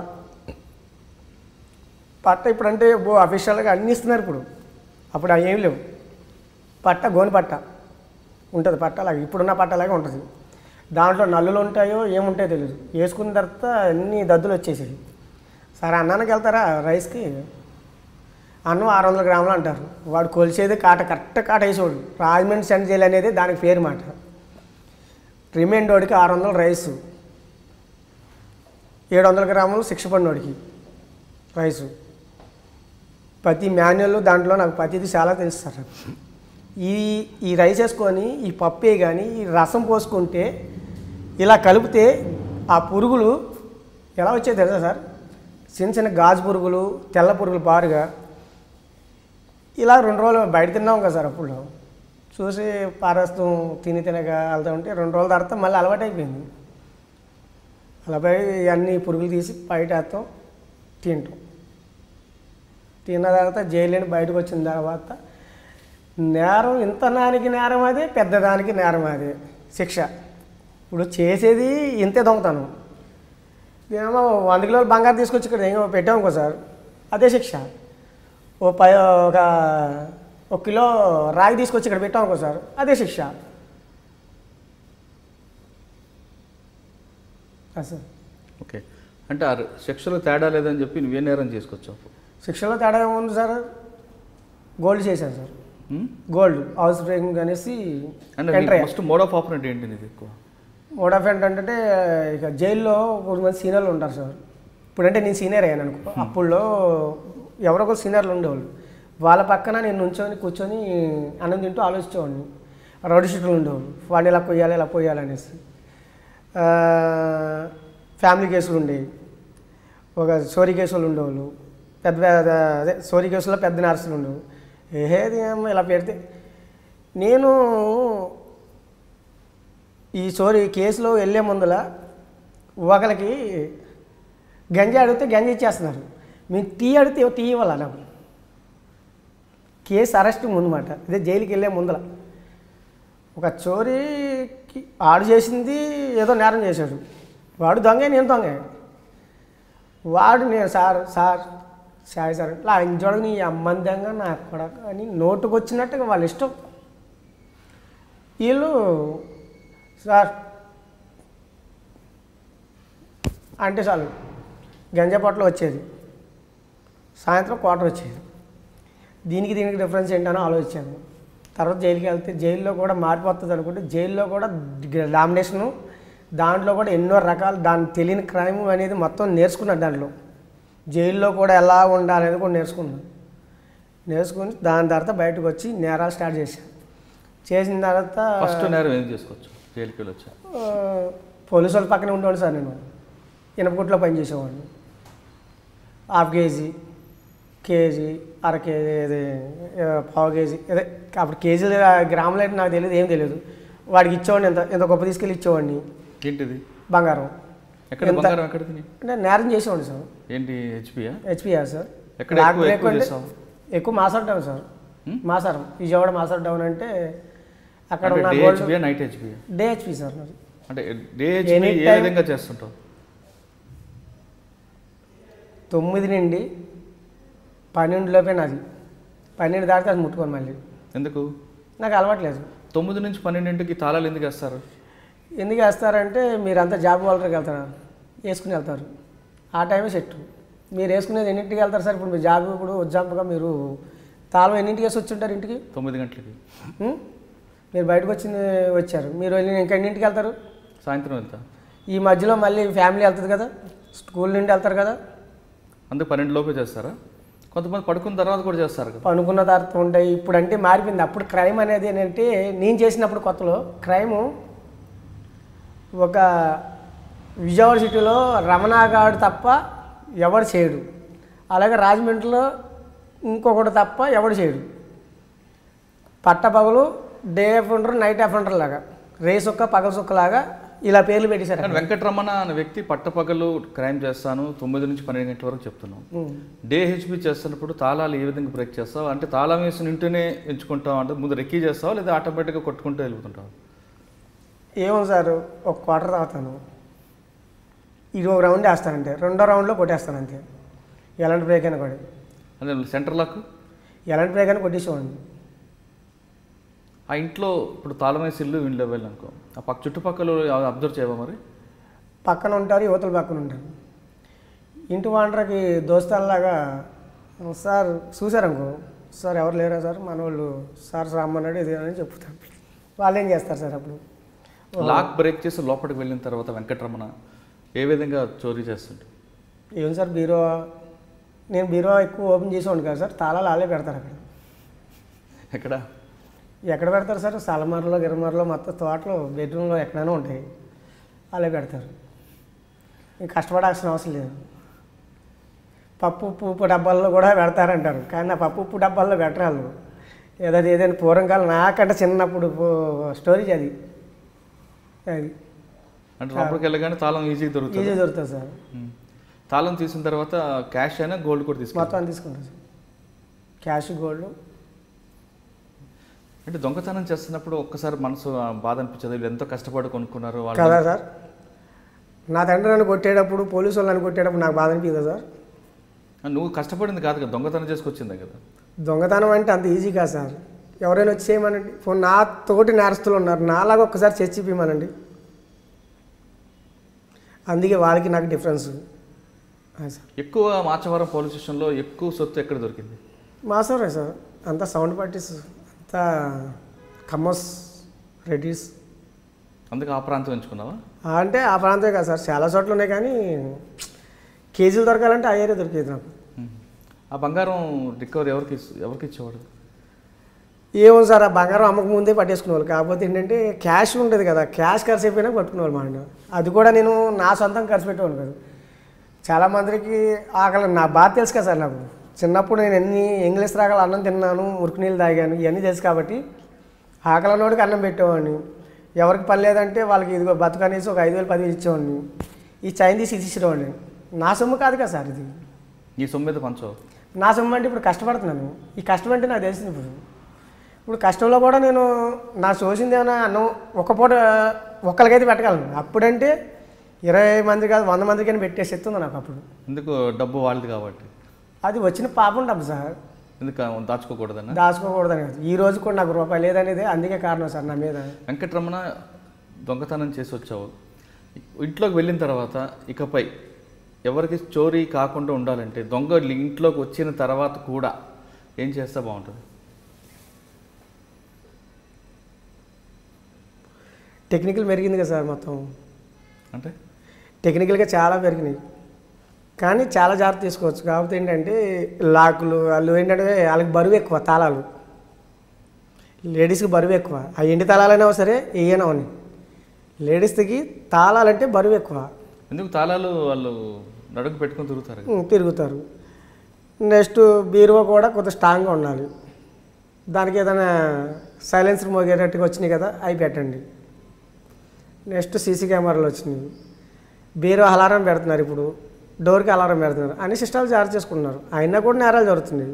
పట్ట. ఇప్పుడు అంటే అఫీషియల్గా అన్నీ ఇస్తున్నారు ఇప్పుడు. అప్పుడు ఏం లేవు. పట్ట గోని పట్ట ఉంటుంది, పట్టలాగా ఇప్పుడున్న పట్టలాగే ఉంటుంది. దాంట్లో నల్లులు ఉంటాయో ఏముంటాయో తెలియదు. వేసుకున్న తర్వాత అన్ని దద్దులు వచ్చేసేది. సరే అన్నానికి వెళ్తారా రైస్కి, అన్నం 600 గ్రాములు అంటారు. వాడు కొలిసేది కరెక్ట్ కాట వేసేవాడు. రాజమండ్రి సెంట్రల్ జైలు అనేది దానికి పేరు మాట. రిమైండోడికి 600 రైసు, 700 గ్రాములు శిక్ష పడినోడికి రైసు. ప్రతి మాన్యువల్ దాంట్లో నాకు ప్రతిదీ చాలా తెలుసు సార్. ఈ రైస్ వేసుకొని ఈ పప్పే కానీ ఈ రసం పోసుకుంటే ఇలా కలిపితే ఆ పురుగులు ఎలా వచ్చాయి తెలుసా సార్? చిన్న చిన్న గాజు పురుగులు, తెల్ల పురుగులు బారుగా. ఇలా 2 రోజులు బయట తిన్నాం కదా సార్. అప్పుడు చూసి పారేస్తాం, తినక వెళ్తూ ఉంటే 2 రోజుల తర్వాత మళ్ళీ అలవాటు అయిపోయింది. అలవాటు అన్ని పురుగులు తీసి బయట వేస్తాం, తింటాం. తిన్న తర్వాత జైలు బయటకు వచ్చిన తర్వాత నేరం, ఇంత దానికి నేరం అదే, పెద్దదానికి నేరం అదే శిక్ష. ఇప్పుడు చేసేది ఇంతే దొంగతనం. ఏమో 100 కిలోలు బంగారు తీసుకొచ్చి ఇక్కడ ఏమో పెట్టామనుకో సార్, అదే శిక్ష. ఒక 1 కిలో రాగి తీసుకొచ్చి ఇక్కడ పెట్టామనుకో సార్, అదే శిక్ష. సార్ ఓకే, అంటే ఆ శిక్షలో తేడా లేదని చెప్పి నువ్వే నేరం చేసుకొచ్చావు? శిక్షలో తేడా ఏముంది సార్, గోల్డ్ చేశాను సార్. గోల్డ్ హౌస్ బ్రేకింగ్ అనేసి అంటే ఫస్ట్ మోడ్ ఆఫ్ ఆపరేట్ ఏంటి నీది ఎక్కువ? మోడ్ ఆఫ్ ఏంటంటే ఇక జైల్లో కొంతమంది సీనియర్లు ఉంటారు సార్. ఇప్పుడంటే నేను సీనియర్ అయ్యాను అనుకో, అప్పుడులో ఎవరో ఒక సీనియర్లు ఉండేవాళ్ళు. వాళ్ళ పక్కన నేను కూర్చొని అన్నం తింటూ ఆలోచించేవాడిని. రౌడీ షీట్లు ఉండేవాళ్ళు, వాడిని ఇలా పోయాలి అనేసి. ఫ్యామిలీ కేసులు ఉండేవి, ఒక సోరీ కేసులు ఉండేవాళ్ళు, అదే సోరీ కేసులో పెద్ద నర్సులు ఉండేవి. ఏది ఇలా పెడితే నేను ఈ కేసులో వెళ్ళే ముందల ఒకరికి గంజి అడిగితే గంజి ఇచ్చేస్తున్నారు, మేము టీ అడిగితే టీ ఇవ్వాలా నాకు. కేసు అరెస్ట్ ముందన్నమాట, ఇదే జైలుకి వెళ్ళే ముందల. ఒక చోరీకి ఆడు చేసింది ఏదో నేరం చేశాడు, వాడు దొంగే నేను దొంగే. వాడు నేను సార్ ఇలా ఇంజోడు నీ అమ్మందంగా నా కూడా అని నోటుకు వచ్చినట్టుగా వాళ్ళ ఇష్టం. వీళ్ళు సార్ అంటే చాలు గంజా పొట్టలు వచ్చేది, సాయంత్రం క్వార్టర్ వచ్చేది. దీనికి డిఫరెన్స్ ఏంటనో ఆలోచించాను. తర్వాత జైలుకి వెళ్తే జైల్లో కూడా మారిపోతుంది అనుకుంటే జైల్లో కూడా డామినేషను, దాంట్లో కూడా ఎన్నో రకాలు దాని తెలియని క్రైమ్ అనేది మొత్తం నేర్చుకున్నాను. దాంట్లో జైల్లో కూడా ఎలా ఉండాలనేది కూడా నేర్చుకుని దాని తర్వాత బయటకు వచ్చి నేరాలు స్టార్ట్ చేశాను. చేసిన తర్వాత ఫస్ట్ నేరం ఏం చేసుకోవచ్చు జైలుకి వెళ్ళొచ్చా? పోలీసు వాళ్ళ పక్కనే ఉండేవాడు సార్. నేను ఇనపగుట్లో పనిచేసేవాడిని. హాఫ్ కేజీ అర కేజీ పావు కేజీ అదే అప్పుడు కేజీలు గ్రాములు అయితే నాకు తెలియదు, ఏం తెలియదు. వాడికి ఇచ్చేవాడిని, ఎంత గొప్ప తీసుకెళ్ళి ఇచ్చేవాడిని. ఏంటిది? బంగారం. అంటే నేరం చేసేవాడిని సార్. ఏంటి? హెచ్పియా సార్. ఎక్కువ మాసార్ డౌన్ సార్. మాసారం, విజయవాడ మాసార్ డౌన్ అంటే అక్కడ ఉన్న డే హెచ్పి సార్. అంటే డే హెచ్పి ఏ విధంగా చేస్తుంటావు? 9 నుండి 12 లోపే నాది. 12 దాటితే అది ముట్టుకోను మళ్ళీ. ఎందుకు? నాకు అలవాట్లేదు. 9 నుంచి 12కి తాళాలు ఎందుకు వేస్తారు? ఎందుకు వేస్తారంటే మీరంతా జాబ్ వాళ్ళకి వెళ్తారా, వేసుకుని వెళ్తారు. ఆ టైమే సెట్. మీరు వేసుకునేది ఎన్నింటికి వెళ్తారు సార్? ఇప్పుడు మీరు జాబ్ ఇప్పుడు ఎగ్జాంపుల్గా మీరు తాళం ఎన్నింటికి వేసి వచ్చి ఉంటారు? ఇంటికి 9 గంటలకి. మీరు బయటకు వచ్చారు, మీరు వెళ్ళి ఇంకా ఎన్నింటికి వెళ్తారు? సాయంత్రం వెళ్తా. ఈ మధ్యలో మళ్ళీ ఫ్యామిలీ వెళ్తుంది కదా, స్కూల్ నుండి వెళ్తారు కదా, అందుకు 12 లోపే చేస్తారా? కొంతమంది పడుకున్న తర్వాత కూడా చేస్తారు కదా. పడుకున్న తర్వాత ఉంటాయి. ఇప్పుడు అంటే మారిపోయింది. అప్పుడు క్రైమ్ అనేది ఏంటంటే నేను చేసినప్పుడు కొత్తలో క్రైము ఒక విజయవాడ సిటీలో రమణాగాడు తప్ప ఎవడు చేయడు, అలాగే రాజమండ్రిలో ఇంకొకటి తప్ప ఎవడు చేయడు. పట్టపగలు డే ఆఫ్ నైట్ ఆఫ్ లాగా, రేసు ఒక్క పగల సుక్కలాగా ఇలా పేర్లు పెట్టేశారు. వెంకటరమణ అనే వ్యక్తి పట్టపగలు క్రైమ్ చేస్తాను 9 నుంచి 12 గంటల వరకు చెప్తున్నావు. డే హెచ్పి చేస్తున్నప్పుడు తాళాలు ఏ విధంగా బ్రేక్ చేస్తావు? అంటే తాళం వేసిన ఇంటనే ఎంచుకుంటావు, అంటే ముందు రెక్కీ చేస్తావు లేదా ఆటోమేటిక్గా కొట్టుకుంటూ వెళ్ళిపోతుంటావు? ఏమో సార్, ఒక క్వార్టర్ తాగుతాను, ఇది ఒక రౌండ్ వేస్తానంటే రెండో రౌండ్లో కొట్టేస్తాను అంతే. ఎలాంటి బ్రేక్ అయినా కూడా అంటే సెంటర్ లాక్ ఎలాంటి బ్రేక్ అయినా కొట్టేసేవాడిని. ఆ ఇంట్లో ఇప్పుడు తాళం వేసి ఇల్లు ఇంట్లో వెళ్ళనుకో, ఆ చుట్టుపక్కల అబ్జర్వ్ చేయవా? మరి పక్కన ఉంటారు, యువతల పక్కన ఉంటారు. ఇంటి వాండర్కి దోస్తాలాగా సార్ చూసారనుకో, సార్ ఎవరు లేరా సార్, మన వాళ్ళు సార్ రమ్మన్నాడు ఇది అని చెప్తారు. వాళ్ళు ఏం చేస్తారు సార్? అప్పుడు లాక్ బ్రేక్ చేసి లోపలికి వెళ్ళిన తర్వాత వెంకటరమణ ఏ విధంగా చోరీ చేస్తుంటాడు? ఏం సార్, నేను బీరో ఎక్కువ ఓపెన్ చేసేవాడిని కదా సార్, తాళాలు వాళ్ళే పెడతారు అక్కడ. ఎక్కడ పెడతారు సార్? సలమర్లో గిరమర్లో మొత్తం తోటలో బెడ్రూమ్లో ఎక్కడైనా ఉంటాయి, వాళ్ళే పెడతారు. ఇంకా కష్టపడాల్సిన అవసరం లేదు. పప్పు ఉప్పు డబ్బాల్లో కూడా పెడతారంటారు, కానీ నా పప్పు ఉప్పు డబ్బాల్లో పెట్టరాళ్ళు. ఏదైనా పూర్వకాలం నాకంటే చిన్నప్పుడు స్టోరీజ్ అది. అంటే లోపలికి వెళ్ళగానే తాళం ఈజీగా దొరుకుతుంది సార్. తాళం తీసిన తర్వాత క్యాష్ అయినా గోల్డ్ కూడా మొత్తం తీసుకుంటారు సార్, క్యాష్ గోల్డ్. అంటే దొంగతనం చేస్తున్నప్పుడు ఒక్కసారి మనసు బాధ అనిపించదు, వీళ్ళు ఎంతో కష్టపడి కొనుక్కున్నారు కదా సార్. నా తండ్రి నన్ను కొట్టేటప్పుడు, పోలీసు వాళ్ళు నన్ను కొట్టేటప్పుడు నాకు బాధ అనిపించదా సార్? నువ్వు కష్టపడింది కాదు కదా, దొంగతనం చేసుకొచ్చిందే కదా. దొంగతనం అంటే అంత ఈజీ కాదు సార్. ఎవరైనా వచ్చి చేయమనండి, నా తోటి నేరస్తులు ఉన్నారు, నాలాగా ఒక్కసారి చర్చిపోయమనండి. అందుకే వాళ్ళకి నాకు డిఫరెన్స్. ఎక్కువ మాచవరం పోలీస్ స్టేషన్లో ఎక్కువ సొత్తు ఎక్కడ దొరికింది? మాచవరే సార్. అంతా సౌండ్ పార్టీస్, అంతా కమ్మస్, రెడ్డిస్. అందుకే ఆ ప్రాంతం ఎంచుకున్నావా? అంటే ఆ ప్రాంతమే కాదు సార్, చాలా చోట్ల ఉన్నాయి, కానీ కేజీలు దొరకాలంటే ఆ ఏరియా దొరికేది నాకు. ఆ బంగారం రికవరీ ఎవరికి ఇచ్చేవాడు? ఏమో సార్, ఆ బంగారం అమ్మక ముందే పట్టేసుకునేవాళ్ళు. కాకపోతే ఏంటంటే క్యాష్ ఉండేది కదా, క్యాష్ ఖర్చు అయిపోయినా పట్టుకునేవాళ్ళు మా ఆయన. అది కూడా నేను నా సొంతం ఖర్చు పెట్టేవాళ్ళు కాదు. చాలామందికి ఆకలి, నా బాధ తెలుసు కదా సార్ నాకు. చిన్నప్పుడు నేను ఎన్ని ఇంగ్లీష్ రాగల అన్నం తిన్నాను, మురికి నీళ్ళు తాగాను, ఇవన్నీ తెలుసు కాబట్టి ఆకలి అన్నోడికి అన్నం పెట్టేవాడిని. ఎవరికి పని లేదంటే వాళ్ళకి ఇదిగో బతుకనేసి ఒక 5,000 10,000 ఇచ్చేవాడిని. ఈ చైన్ తీసి ఇచ్చేవాడిని. నా సొమ్ము కాదు కదా సార్ ఇది. ఈ సొమ్ము మీద పంచవు. నా సొమ్ము అంటే ఇప్పుడు కష్టపడుతున్నాను. ఈ కష్టం అంటే నాకు తెలిసింది. ఇప్పుడు కష్టంలో కూడా నేను నా చూసింది ఏమైనా అన్నం ఒక్క పూట ఒక్కరికైతే పెట్టగలను. అప్పుడంటే 20 మంది కాదు 100 మందికైనా పెట్టేసి ఎత్తుంది నాకు అప్పుడు. ఎందుకు? డబ్బు వాళ్ళది కాబట్టి. అది వచ్చిన పాపం డబ్బు సార్. ఎందుకు దాచుకోకూడదన్నా? దాచుకోకూడదని కాదు, ఈ రోజు కూడా నాకు రూపాయి లేదనేది అందుకే కారణం సార్ నా మీద. వెంకటరమణ, దొంగతనం చేసి వచ్చావు, ఇంట్లోకి వెళ్ళిన తర్వాత ఇకపై ఎవరికి చోరీ కాకుండా ఉండాలంటే దొంగ ఇంట్లోకి వచ్చిన తర్వాత కూడా ఏం చేస్తే బాగుంటుంది? టెక్నికల్ పెరిగింది కదా సార్ మొత్తం. అంటే టెక్నికల్గా చాలా పెరిగినాయి, కానీ చాలా జాగ్రత్త తీసుకోవచ్చు. కాకపోతే ఏంటంటే లాకులు వాళ్ళు ఏంటంటే వాళ్ళకి బరువు ఎక్కువ, తాళాలు లేడీస్కి బరువు ఎక్కువ. ఆ ఎండి తాళాలైనా సరే ఏయనవని, లేడీస్కి తాళాలంటే బరువు ఎక్కువ. ఎందుకు? తాళాలు వాళ్ళు నడుగు పెట్టుకొని తిరుగుతారు. నెక్స్ట్ బీరువా కూడా కొంత స్ట్రాంగ్గా ఉండాలి. దానికి ఏదైనా సైలెన్సర్ మోగేటట్టుగా వచ్చినాయి కదా, అవి పెట్టండి. నెక్స్ట్ సీసీ కెమెరాలు వచ్చినాయి. బీరువా అలారం పెడుతున్నారు, ఇప్పుడు డోర్కి అలారం పెడుతున్నారు. అన్ని సిస్టాలు జాగ్రత్త చేసుకుంటున్నారు. అయినా కూడా నేరాలు జరుగుతున్నాయి.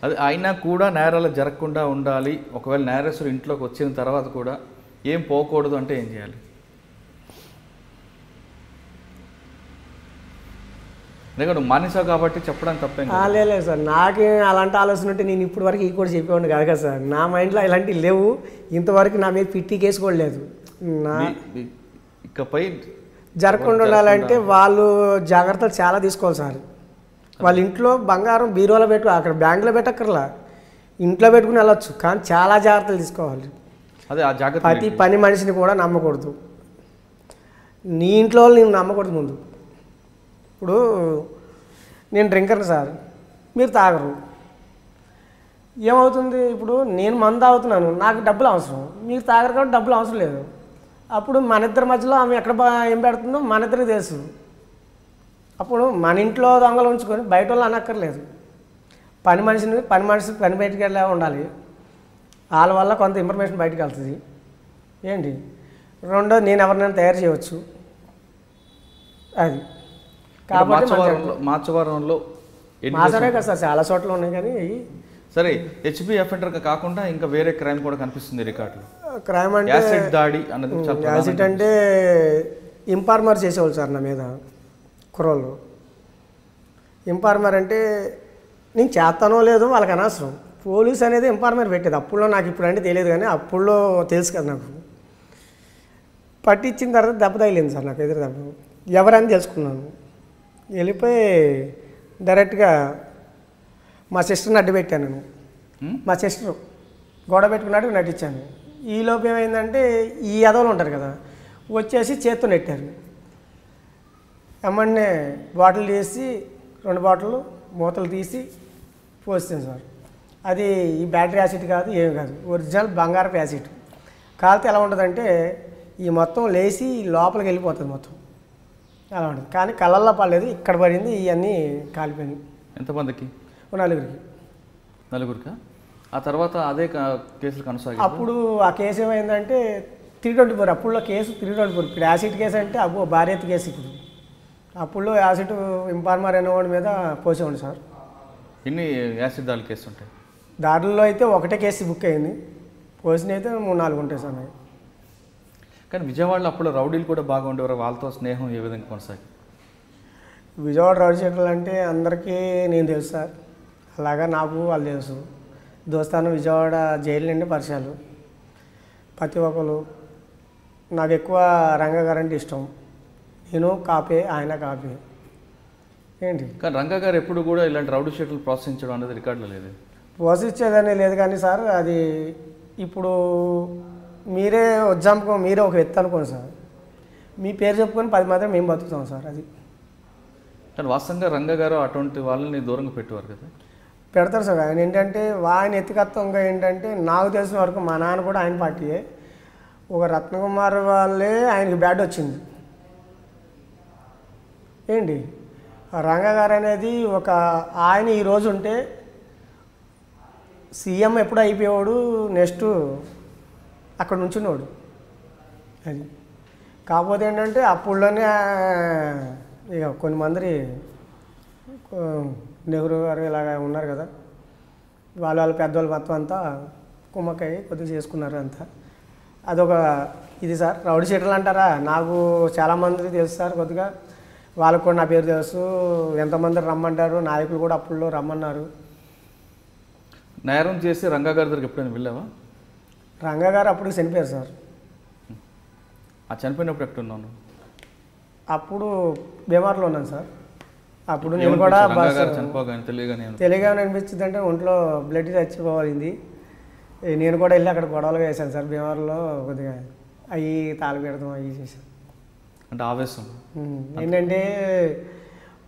అది అయినా కూడా నేరాలు జరగకుండా ఉండాలి. ఒకవేళ నేరస్తులు ఇంట్లోకి వచ్చిన తర్వాత కూడా ఏం పోకూడదు అంటే ఏం చేయాలి? ఎందుకంటే మానేసావు కాబట్టి చెప్పడానికి తప్పేం లేదు సార్. నాకే అలాంటి ఆలోచన ఉంటే నేను ఇప్పటి వరకు ఈ కూడా చెప్పేవాడిని కాదు కదా సార్. నా మైండ్లో ఇలాంటివి లేవు. ఇంతవరకు నా మీద పిట్టి కేసు కూడా లేదు. ఇకపై జరగకుండా ఉండాలంటే వాళ్ళు జాగ్రత్తలు చాలా తీసుకోవాలి సార్. వాళ్ళ ఇంట్లో బంగారం బీరువాలో పెట్టు, అక్కడ బ్యాంకులో పెట్టక్కర్లా, ఇంట్లో పెట్టుకుని వెళ్ళొచ్చు, కానీ చాలా జాగ్రత్తలు తీసుకోవాలి. అదే ఆ జాగ్రత్త. ప్రతి పని మనిషిని కూడా నమ్మకూడదు. నీ ఇంట్లో వాళ్ళు నేను నమ్మకూడదు. ముందు ఇప్పుడు నేను డ్రింకర్ని సార్, మీరు తాగరు, ఏమవుతుంది? ఇప్పుడు నేను మందు తాగుతున్నాను, నాకు డబ్బులు అవసరం, మీరు తాగరు కాబట్టి డబ్బులు అవసరం లేదు. అప్పుడు మన ఇద్దరి మధ్యలో ఆమె ఎక్కడ ఏం పెడుతుందో మన ఇద్దరికి తెలుసు. అప్పుడు మన ఇంట్లో దొంగలు ఉంచుకొని బయట వాళ్ళు అనక్కర్లేదు. పని మనిషి పని బయటికి వెళ్ళే ఉండాలి. వాళ్ళ వల్ల కొంత ఇన్ఫర్మేషన్ బయటకు వెళ్తుంది. ఏంటి రెండో, నేను ఎవరినైనా తయారు చేయవచ్చు. అది కాబట్టి మార్చవరంలో మాసరే కదా సార్, చాలా చోట్ల ఉన్నాయి. కానీ సరే, హెచ్బి అఫెండర్ కాకుండా ఇంకా వేరే క్రైమ్ కూడా కనిపిస్తుంది రికార్డులో. క్రైమ్ అంటే యాసిడ్ దాడి అన్నది. యాసిడ్ అంటే ఇంపార్మర్ చేసేవాళ్ళు సార్ నా మీద కుర్రోళ్ళు. ఇంపార్మర్ అంటే నేను చేస్తానో లేదో వాళ్ళకి అనవసరం. పోలీస్ అనేది ఇంపార్మర్ పెట్టేది అప్పుడులో. నాకు ఇప్పుడు అంటే తెలియదు, కానీ అప్పుడులో తెలుసు కదా నాకు. పట్టించిన తర్వాత దెబ్బ తగిలింది సార్ నాకు, ఎదురు దెబ్బ. ఎవరని తెలుసుకున్నాను. వెళ్ళిపోయి డైరెక్ట్గా మా సిస్టర్ని అడ్డు పెట్టాను నేను. మా సిస్టర్ గొడవ పెట్టుకున్నట్టు నటించాను. ఈ లోపు ఏమైందంటే ఈ ఎదవలు ఉంటారు కదా, వచ్చేసి చేత్తో నెట్టారు. ఎమ్మన్నే బాటిల్ తీసి 2 బాటిల్ మూతలు తీసి పోస్తాను సార్. అది ఈ బ్యాటరీ యాసిడ్ కాదు, ఏమి కాదు, ఒరిజినల్ బంగారపు యాసిడ్. కాలితే ఎలా ఉంటుందంటే ఈ మొత్తం లేచి లోపలికి వెళ్ళిపోతుంది మొత్తం, అలా ఉంటుంది. కానీ కళ్ళల్లో పడలేదు, ఇక్కడ పడింది, ఇవన్నీ కాలిపోయినాయి. ఎంతమందికి? 4గురికి. 4గురికా? ఆ తర్వాత అదే కేసులు కొనసాగి అప్పుడు ఆ కేసు ఏమైందంటే 324. అప్పుడులో కేసు 324. ఇప్పుడు యాసిడ్ కేసు అంటే అబ్బో భారీ ఎత్తు కేసు. ఇప్పుడు అప్పుడులో యాసిడ్ ఇంపార్మర్ అనేవాడి మీద పోసేవాడు సార్. ఎన్ని యాసిడ్ దాడులు కేసు ఉంటాయి? దాడుల్లో అయితే ఒకటే కేసు బుక్ అయింది, పోసినవి అయితే 3-4 ఉంటాయి సార్. కానీ విజయవాడలో అప్పుడు రౌడీలు కూడా బాగా ఉండేవారు. వాళ్ళతో స్నేహం ఏ విధంగా కొనసాగి? విజయవాడ రౌడీ షీటర్లు అంటే అందరికీ నేను తెలుసు సార్, అలాగా నాకు వాళ్ళు తెలుసు. దోస్తాను విజయవాడ జైలు నుండి పరిచయాలు. ప్రతి ఒక్కరు నాకు ఎక్కువ రంగా గారు అంటే ఇష్టం. నేను కాపే, ఆయన కాపే. ఏంటి కానీ రంగా గారు ఎప్పుడు కూడా ఇలాంటి రౌడీ షీటర్లు ప్రోత్సహించడం అనేది రికార్డులో లేదు. ప్రోత్సహించేదని లేదు కానీ సార్, అది ఇప్పుడు మీరే ఎగ్జాంపుల్ మీరే ఒక వ్యక్తి అనుకోండి సార్, మీ పేరు చెప్పుకొని 10 మంది మేము బతుకుతాం సార్. అది కానీ వాస్తవంగా రంగా గారు అటువంటి వాళ్ళని దూరంగా పెట్టేవారు కదా. పెడతారు సార్. ఆయన ఏంటంటే ఆయన ఎత్తికత్వంగా ఏంటంటే నాకు తెలిసిన వరకు మా నాన్న కూడా ఆయన పార్టీయే. ఒక రత్నకుమార్ వాళ్ళే ఆయనకి బ్యాడ్ వచ్చింది ఏంటి. రంగా గారు అనేది ఒక ఆయన ఈరోజు ఉంటే సీఎం ఎప్పుడు అయిపోయాడు, నెక్స్ట్ అక్కడ నుంచున్నాడు. అది కాకపోతే ఏంటంటే అప్పుడులోనే ఇక కొన్ని మంది నెహ్రూ గారు ఇలాగ ఉన్నారు కదా, వాళ్ళ పెద్దవాళ్ళు మొత్తం అంతా కుమ్మక్కయ్యి కొద్దిగా చేసుకున్నారు అంతా. అదొక ఇది సార్. రౌడీ షీటర్లు అంటారా, నాకు చాలామంది తెలుసు సార్. కొద్దిగా వాళ్ళకు కూడా నా పేరు తెలుసు. ఎంతమంది రమ్మంటారు, నాయకులు కూడా అప్పుల్లో రమ్మన్నారు. నేరం చేసి రంగా గారి దగ్గరికి ఎప్పుడైనా వెళ్ళావా? రంగా గారు అప్పుడు చనిపోయారు సార్. ఆ చనిపోయినప్పుడు ఎక్కడున్నాను? అప్పుడు బీమార్లో ఉన్నాను సార్. అప్పుడు నేను కూడా తెలియగానే అనిపించింది అంటే ఒంట్లో బ్లడ్ చచ్చిపోవాలింది. నేను కూడా వెళ్ళి అక్కడ గొడవలు వేసాను సార్. బీమార్లో కొద్దిగా అవి తాళి పెడతాం అవి చేశాను. అంటే ఆవేశం ఏంటంటే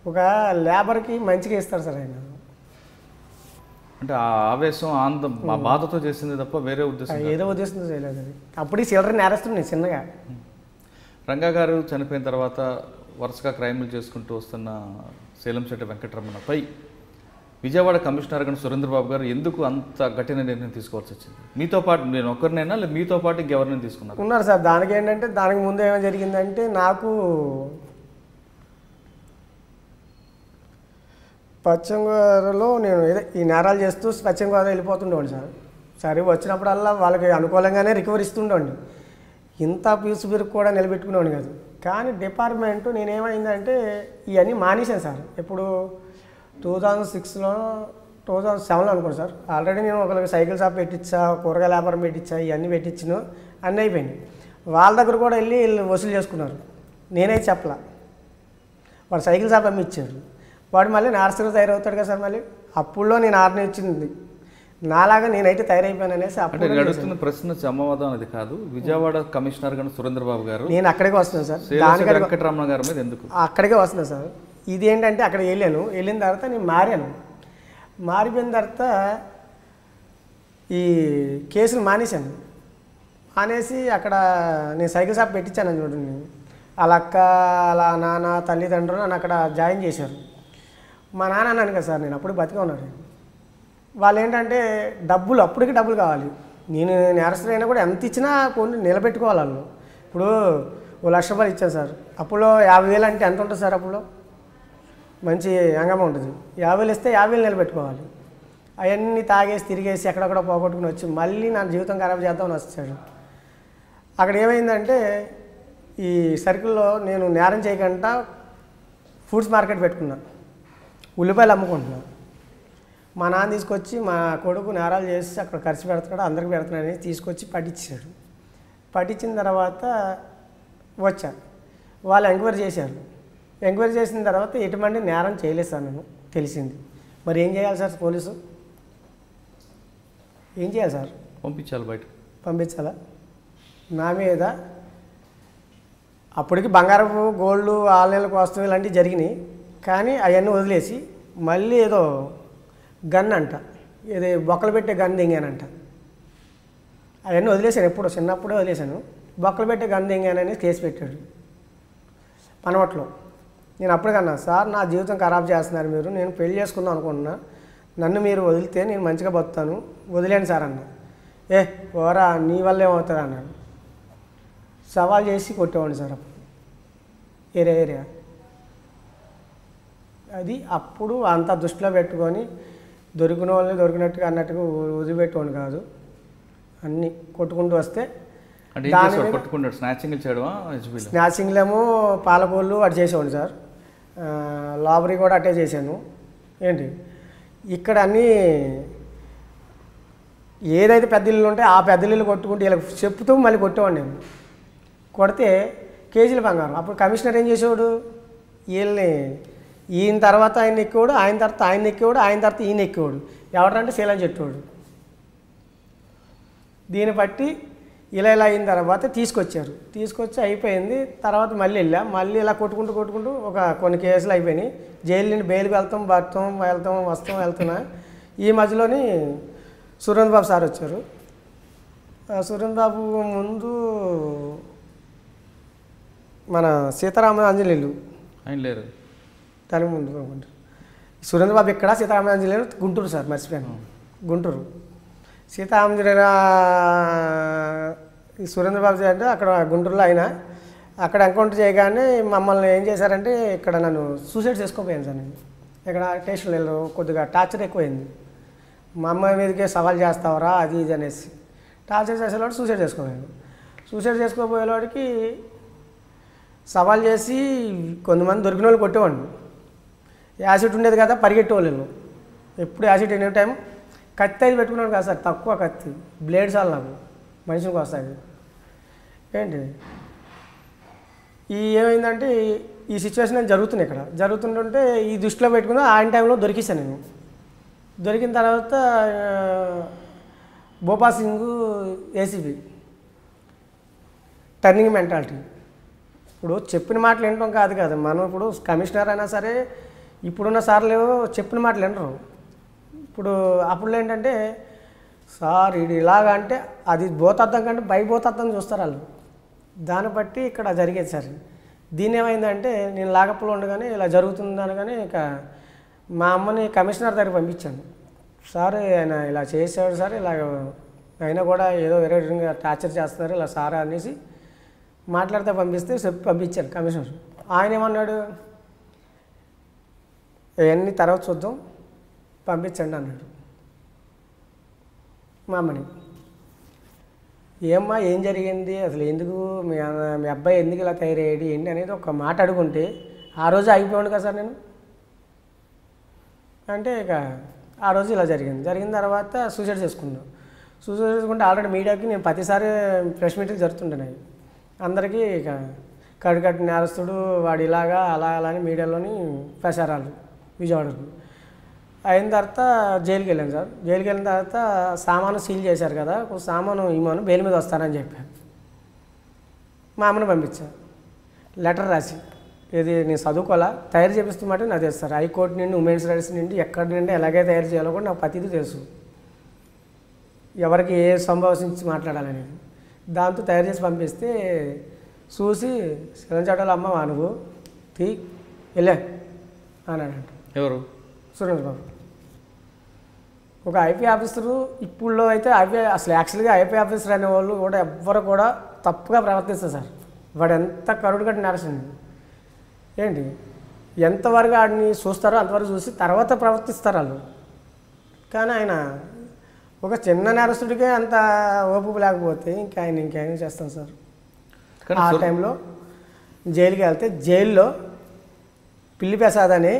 ఒక లేబర్కి మంచిగా ఇస్తారు సార్ ఆయన. అంటే ఆ ఆవేశం ఆనందం ఆ బాధతో చేసింది తప్ప వేరే ఉద్దేశం ఏదో ఉద్దేశంతో చేయలేదు. అది అప్పుడు చిల్లర నేరస్తుంది చిన్నగా. రంగా గారు చనిపోయిన తర్వాత వరుసగా క్రైమ్లు చేసుకుంటూ వస్తున్న శేలంశెట్టి వెంకటరమణపై విజయవాడ కమిషనర్ గారు సురేంద్రబాబు గారు ఎందుకు అంత కఠిన నిర్ణయం తీసుకోవాల్సి వచ్చింది? మీతో పాటు నేను ఒక్కరినైనా లేదా మీతో పాటు ఇంకెవరినైనా తీసుకున్నారు? ఉన్నారు సార్. దానికి ఏంటంటే దానికి ముందు ఏమైనా జరిగిందంటే నాకు పశ్చిమ గోదావరిలో నేను ఈ నేరాలు చేస్తూ పశ్చిమ గోదావరి వెళ్ళిపోతుండేవాడిని సార్. సరే వచ్చినప్పుడల్లా వాళ్ళకి అనుకూలంగానే రికవరీ ఇస్తుండేవాడిని. ఇంత పీసు బిరుకు కూడా నిలబెట్టుకునేవాడిని కాదు. కానీ డిపార్ట్మెంటు నేనేమైందంటే ఇవన్నీ మానేశాను సార్. ఎప్పుడు 2006లో 2007లో అనుకోండి సార్. ఆల్రెడీ నేను ఒకరికి సైకిల్ షాప్ పెట్టించా, కూరగాయల వ్యాపారం పెట్టించా, ఇవన్నీ పెట్టించాను. అన్నీ అయిపోయినాయి. వాళ్ళ దగ్గర కూడా వెళ్ళి వసూలు చేసుకున్నారు. నేనైతే చెప్పలా. వాడు సైకిల్ షాప్ అమ్మి ఇచ్చారు. వాడు మళ్ళీ నేరస్తుగా తయారవుతాడు కదా సార్. మళ్ళీ అప్పుడులో నేను ఆర్డర్ ఇచ్చింది నాలాగా నేనైతే తయారైపోయాను అనేసి. అప్పుడు అడుగుతున్న ప్రశ్న సమాధానం అది కాదు. విజయవాడ కమిషనర్ గారు సురేంద్రబాబు గారు నేను అక్కడికే వస్తున్నాను సార్. వెంకటరమణ గారి మీద ఎందుకు అక్కడికే వస్తున్నాను సార్. ఇది ఏంటంటే అక్కడ వెళ్ళిన తర్వాత నేను మారాను. మారిపోయిన తర్వాత ఈ కేసులు మానేశాను. మానేసి అక్కడ నేను సైకిల్ షాప్ పెట్టించాను చూడండి. వాళ్ళ అక్క వాళ్ళ నాన్న తల్లిదండ్రులు నన్ను అక్కడ జాయిన్ చేశారు. మా నాన్న అన్నాను కదా సార్, నేను అప్పుడు బతికే ఉన్నాను. వాళ్ళు ఏంటంటే డబ్బులు అప్పటికి డబ్బులు కావాలి. నేను నేరస్తులైనా కూడా ఎంత ఇచ్చినా కొన్ని నిలబెట్టుకోవాలి వాళ్ళు. ఇప్పుడు 1,00,000 రూపాయలు ఇచ్చాను సార్. అప్పులో 50,000 అంటే ఎంత ఉంటుంది సార్? అప్పులో మంచి అంగం ఉంటుంది. 50,000 ఇస్తే 50,000 నిలబెట్టుకోవాలి. అవన్నీ తాగేసి తిరిగేసి ఎక్కడెక్కడ పోగొట్టుకుని వచ్చి మళ్ళీ నా జీవితం ఖరాబ్ చేద్దామని వచ్చాడు. అక్కడ ఏమైందంటే ఈ సర్కిల్లో నేను నేరం చేయకుండా ఫ్రూట్స్ మార్కెట్ పెట్టుకున్నా. ఉల్లిపాయలు అమ్ముకుంటున్నా. మా నాన్న తీసుకొచ్చి మా కొడుకు నేరాలు చేసి అక్కడ ఖర్చు పెడుతున్నాడు, అందరికి పెడుతున్నాడని తీసుకొచ్చి పట్టించాడు. పట్టించిన తర్వాత వచ్చా. వాళ్ళు ఎంక్వైరీ చేశారు. ఎంక్వైరీ చేసిన తర్వాత ఎటువంటి నేరం చేయలేదు సార్. నేను తెలిసింది. మరి ఏం చేయాలి సార్? పోలీసు ఏం చేయాలి సార్? పంపించాలి, బయట పంపించాలా? నా మీద అప్పటికి బంగారపు గోల్డ్ ఆన్లైన్లకు వస్తువు ఇలాంటివి జరిగినాయి. కానీ అవన్నీ వదిలేసి మళ్ళీ ఏదో గన్ అంట, ఏదో బొక్కలు పెట్టే గన్ దింగానంట. అవన్నీ వదిలేశాను. ఎప్పుడో చిన్నప్పుడే వదిలేశాను. బొక్కలు పెట్టే గన్ దింగానని కేసు పెట్టాడు పనవట్లో. నేను అప్పటికన్నా, సార్ నా జీవితం ఖరాబ్ చేస్తున్నారు మీరు, నేను పెళ్లి చేసుకుందాం అనుకుంటున్నా, నన్ను మీరు వదిలితే నేను మంచిగా బతుకుతాను, వదిలేను సార్ అన్న. ఓరా నీ వల్ల ఏమవుతుంది అన్నాడు. సవాల్ చేసి కొట్టేవాడిని సార్ అప్పుడు ఏరియా. అది అప్పుడు అంతా దృష్టిలో పెట్టుకొని దొరికిన వాళ్ళని దొరికినట్టుగా అన్నట్టుగా వదిలిపెట్టేవాడిని కాదు. అన్నీ కొట్టుకుంటూ వస్తే స్నాచింగ్లేమో పాలకోళ్ళు అటు చేసేవాడిని సార్. లాబరీ కూడా అట్టే చేశాను. ఏంటి ఇక్కడ అన్నీ ఏదైతే పెద్ద ఇల్లు ఉంటే ఆ పెద్ద ఇల్లు కొట్టుకుంటే ఇలా చెప్తూ మళ్ళీ కొట్టేవాడిని నేను. కొడితే కేజీల బంగారం. అప్పుడు కమిషనర్ ఏం చేసేవాడు, వీళ్ళని ఈయన తర్వాత ఆయన ఎక్కేవాడు, ఆయన తర్వాత ఆయన ఎక్కేవాడు, ఆయన తర్వాత ఈయన ఎక్కేవాడు. ఎవరంటే శీలం చెట్టేవాడు. దీన్ని బట్టి ఇలా అయిన తర్వాత తీసుకొచ్చి అయిపోయింది. తర్వాత మళ్ళీ మళ్ళీ ఇలా కొట్టుకుంటూ ఒక కొన్ని కేసులు అయిపోయినాయి. జైలు నుండి బెయిల్కి వెళ్తున్నా. ఈ మధ్యలోని సురేంద్ర బాబు సార్ వచ్చారు. సురేంద్ర బాబు ముందు మన సీతారామ ఆంజనేయులు ఆయన లేరు, దానికి ముందు సురేంద్ర బాబు ఇక్కడ, సీతారామ ఆంజనేయులు గుంటూరు సార్, మర్చిపోయాను, గుంటూరు. సీతారామజనేయుల ఈ సురేంద్ర బాబు అంటే అక్కడ గుంటూరులో అయినా అక్కడ ఎన్కౌంటర్ చేయగానే మమ్మల్ని ఏం చేశారంటే ఇక్కడ నన్ను సూసైడ్ చేసుకోపోయాను సార్. నేను ఇక్కడ స్టేషన్లో కొద్దిగా టార్చర్ ఎక్కువైంది. మా అమ్మాయి మీదకే సవాల్ చేస్తావరా అది ఇది అనేసి టార్చర్ చేసేవాడు సూసైడ్ చేసుకోపోయేవాడికి సవాల్ చేసి కొంతమంది దొరికిన వాళ్ళు కొట్టేవాడిని. యాసిడ్ ఉండేది కదా, పరిగెట్టేవాళ్ళు. ఎప్పుడు యాసిడ్ ఎనీ టైం కత్తి అది పెట్టుకున్నాను కదా సార్, తక్కువ కత్తి, బ్లేడ్ చాలు నాకు మనిషికి వస్తుంది. ఏంటి ఏమైందంటే ఈ సిచ్యువేషన్ నేను జరుగుతుంది. ఇక్కడ జరుగుతుంటే ఈ దృష్టిలో పెట్టుకుని ఆయన టైంలో దొరికేసాను నేను. దొరికిన తర్వాత భోపా సింగ్ ఏసీబీ టర్నింగ్ మెంటాలిటీ. ఇప్పుడు చెప్పిన మాటలు వినడం కాదు కదా, మనం ఇప్పుడు కమిషనర్ అయినా సరే ఇప్పుడున్న సార్లు చెప్పిన మాటలు వినరు. ఇప్పుడు అప్పుడు ఏంటంటే సార్ ఇది ఇలాగా అంటే అది భూతార్థం కంటే భూతార్థం చూస్తారు వాళ్ళు. దాన్ని బట్టి ఇక్కడ జరిగేది సార్. దీని ఏమైందంటే నేను లాగప్పులో ఉండగానే ఇలా జరుగుతుంది అనగానే ఇక మా అమ్మని కమిషనర్ దగ్గర పంపించాను. సార్ ఆయన ఇలా చేసాడు సార్, ఇలా అయినా కూడా ఏదో వేరే విధంగా టార్చర్ చేస్తున్నారు ఇలా సార్ అనేసి మాట్లాడితే పంపించాను కమిషనర్. ఆయన ఏమన్నాడు, అవన్నీ తర్వాత చూద్దాం పంపించండి అన్నాడు మా అమ్మని. ఏమ్మా ఏం జరిగింది అసలు, ఎందుకు మీ అబ్బాయి ఎందుకు ఇలా తయారయ్యాడు ఏంటి అనేది ఒక మాట అడుగుంటే ఆ రోజు అయిపోయాడు కదా సార్ నేను. అంటే ఇక ఆ రోజు ఇలా జరిగిన తర్వాత సూసైడ్ చేసుకుంటే ఆల్రెడీ మీడియాకి నేను ప్రతిసారి ప్రెస్ మీటింగ్ జరుగుతుంటున్నాయి. అందరికీ ఇక కడుకట్టు నేరస్తుడు వాడు ఇలాగా అలా అని మీడియాలోని ప్రచారాలు విజయవాడకు. అయిన తర్వాత జైలుకి వెళ్ళాను సార్. జైలుకి వెళ్ళిన తర్వాత సామాను సీల్ చేశారు కదా, సామాను ఇమ్మను బెయిల్ మీద వస్తానని చెప్పాను. మా అమ్మను పంపించాను లెటర్ రాసి, ఇది నేను చదువుకోవాలా తయారు చేపిస్తున్నట్టు నాకు తెలుసు సార్. హైకోర్టు నుండి ఉమెన్స్ రైట్స్ నుండి ఎక్కడి నుండి ఎలాగే తయారు చేయాలో కూడా నాకు ప్రతిదీ తెలుసు, ఎవరికి ఏ సంభాషించి మాట్లాడాలనేది. దాంతో తయారు చేసి పంపిస్తే చూసి శిలంచాటలో అమ్మ నువ్వు వెళ్ళే అన్నాడంట. ఎవరు? సురేంద్ర బాబు. ఒక ఐపీ ఆఫీసరు ఇప్పుడులో అయితే అసలు యాక్చువల్గా ఐపీ ఆఫీసర్ అనే వాళ్ళు కూడా ఎవ్వరు కూడా తప్పుగా ప్రవర్తిస్తారు సార్. వాడు ఎంత కరుడు కట్టి నేరసింది ఏంటి, ఎంతవరకు వాడిని చూస్తారో అంతవరకు చూసి తర్వాత ప్రవర్తిస్తారు వాళ్ళు. కానీ ఆయన ఒక చిన్న నేరస్తుడికే అంత ఓపిక లేకపోతే ఇంకేం చేస్తాం సార్. ఆ టైంలో జైలుకి వెళ్తే జైల్లో పిల్లి ప్రసాద్ అని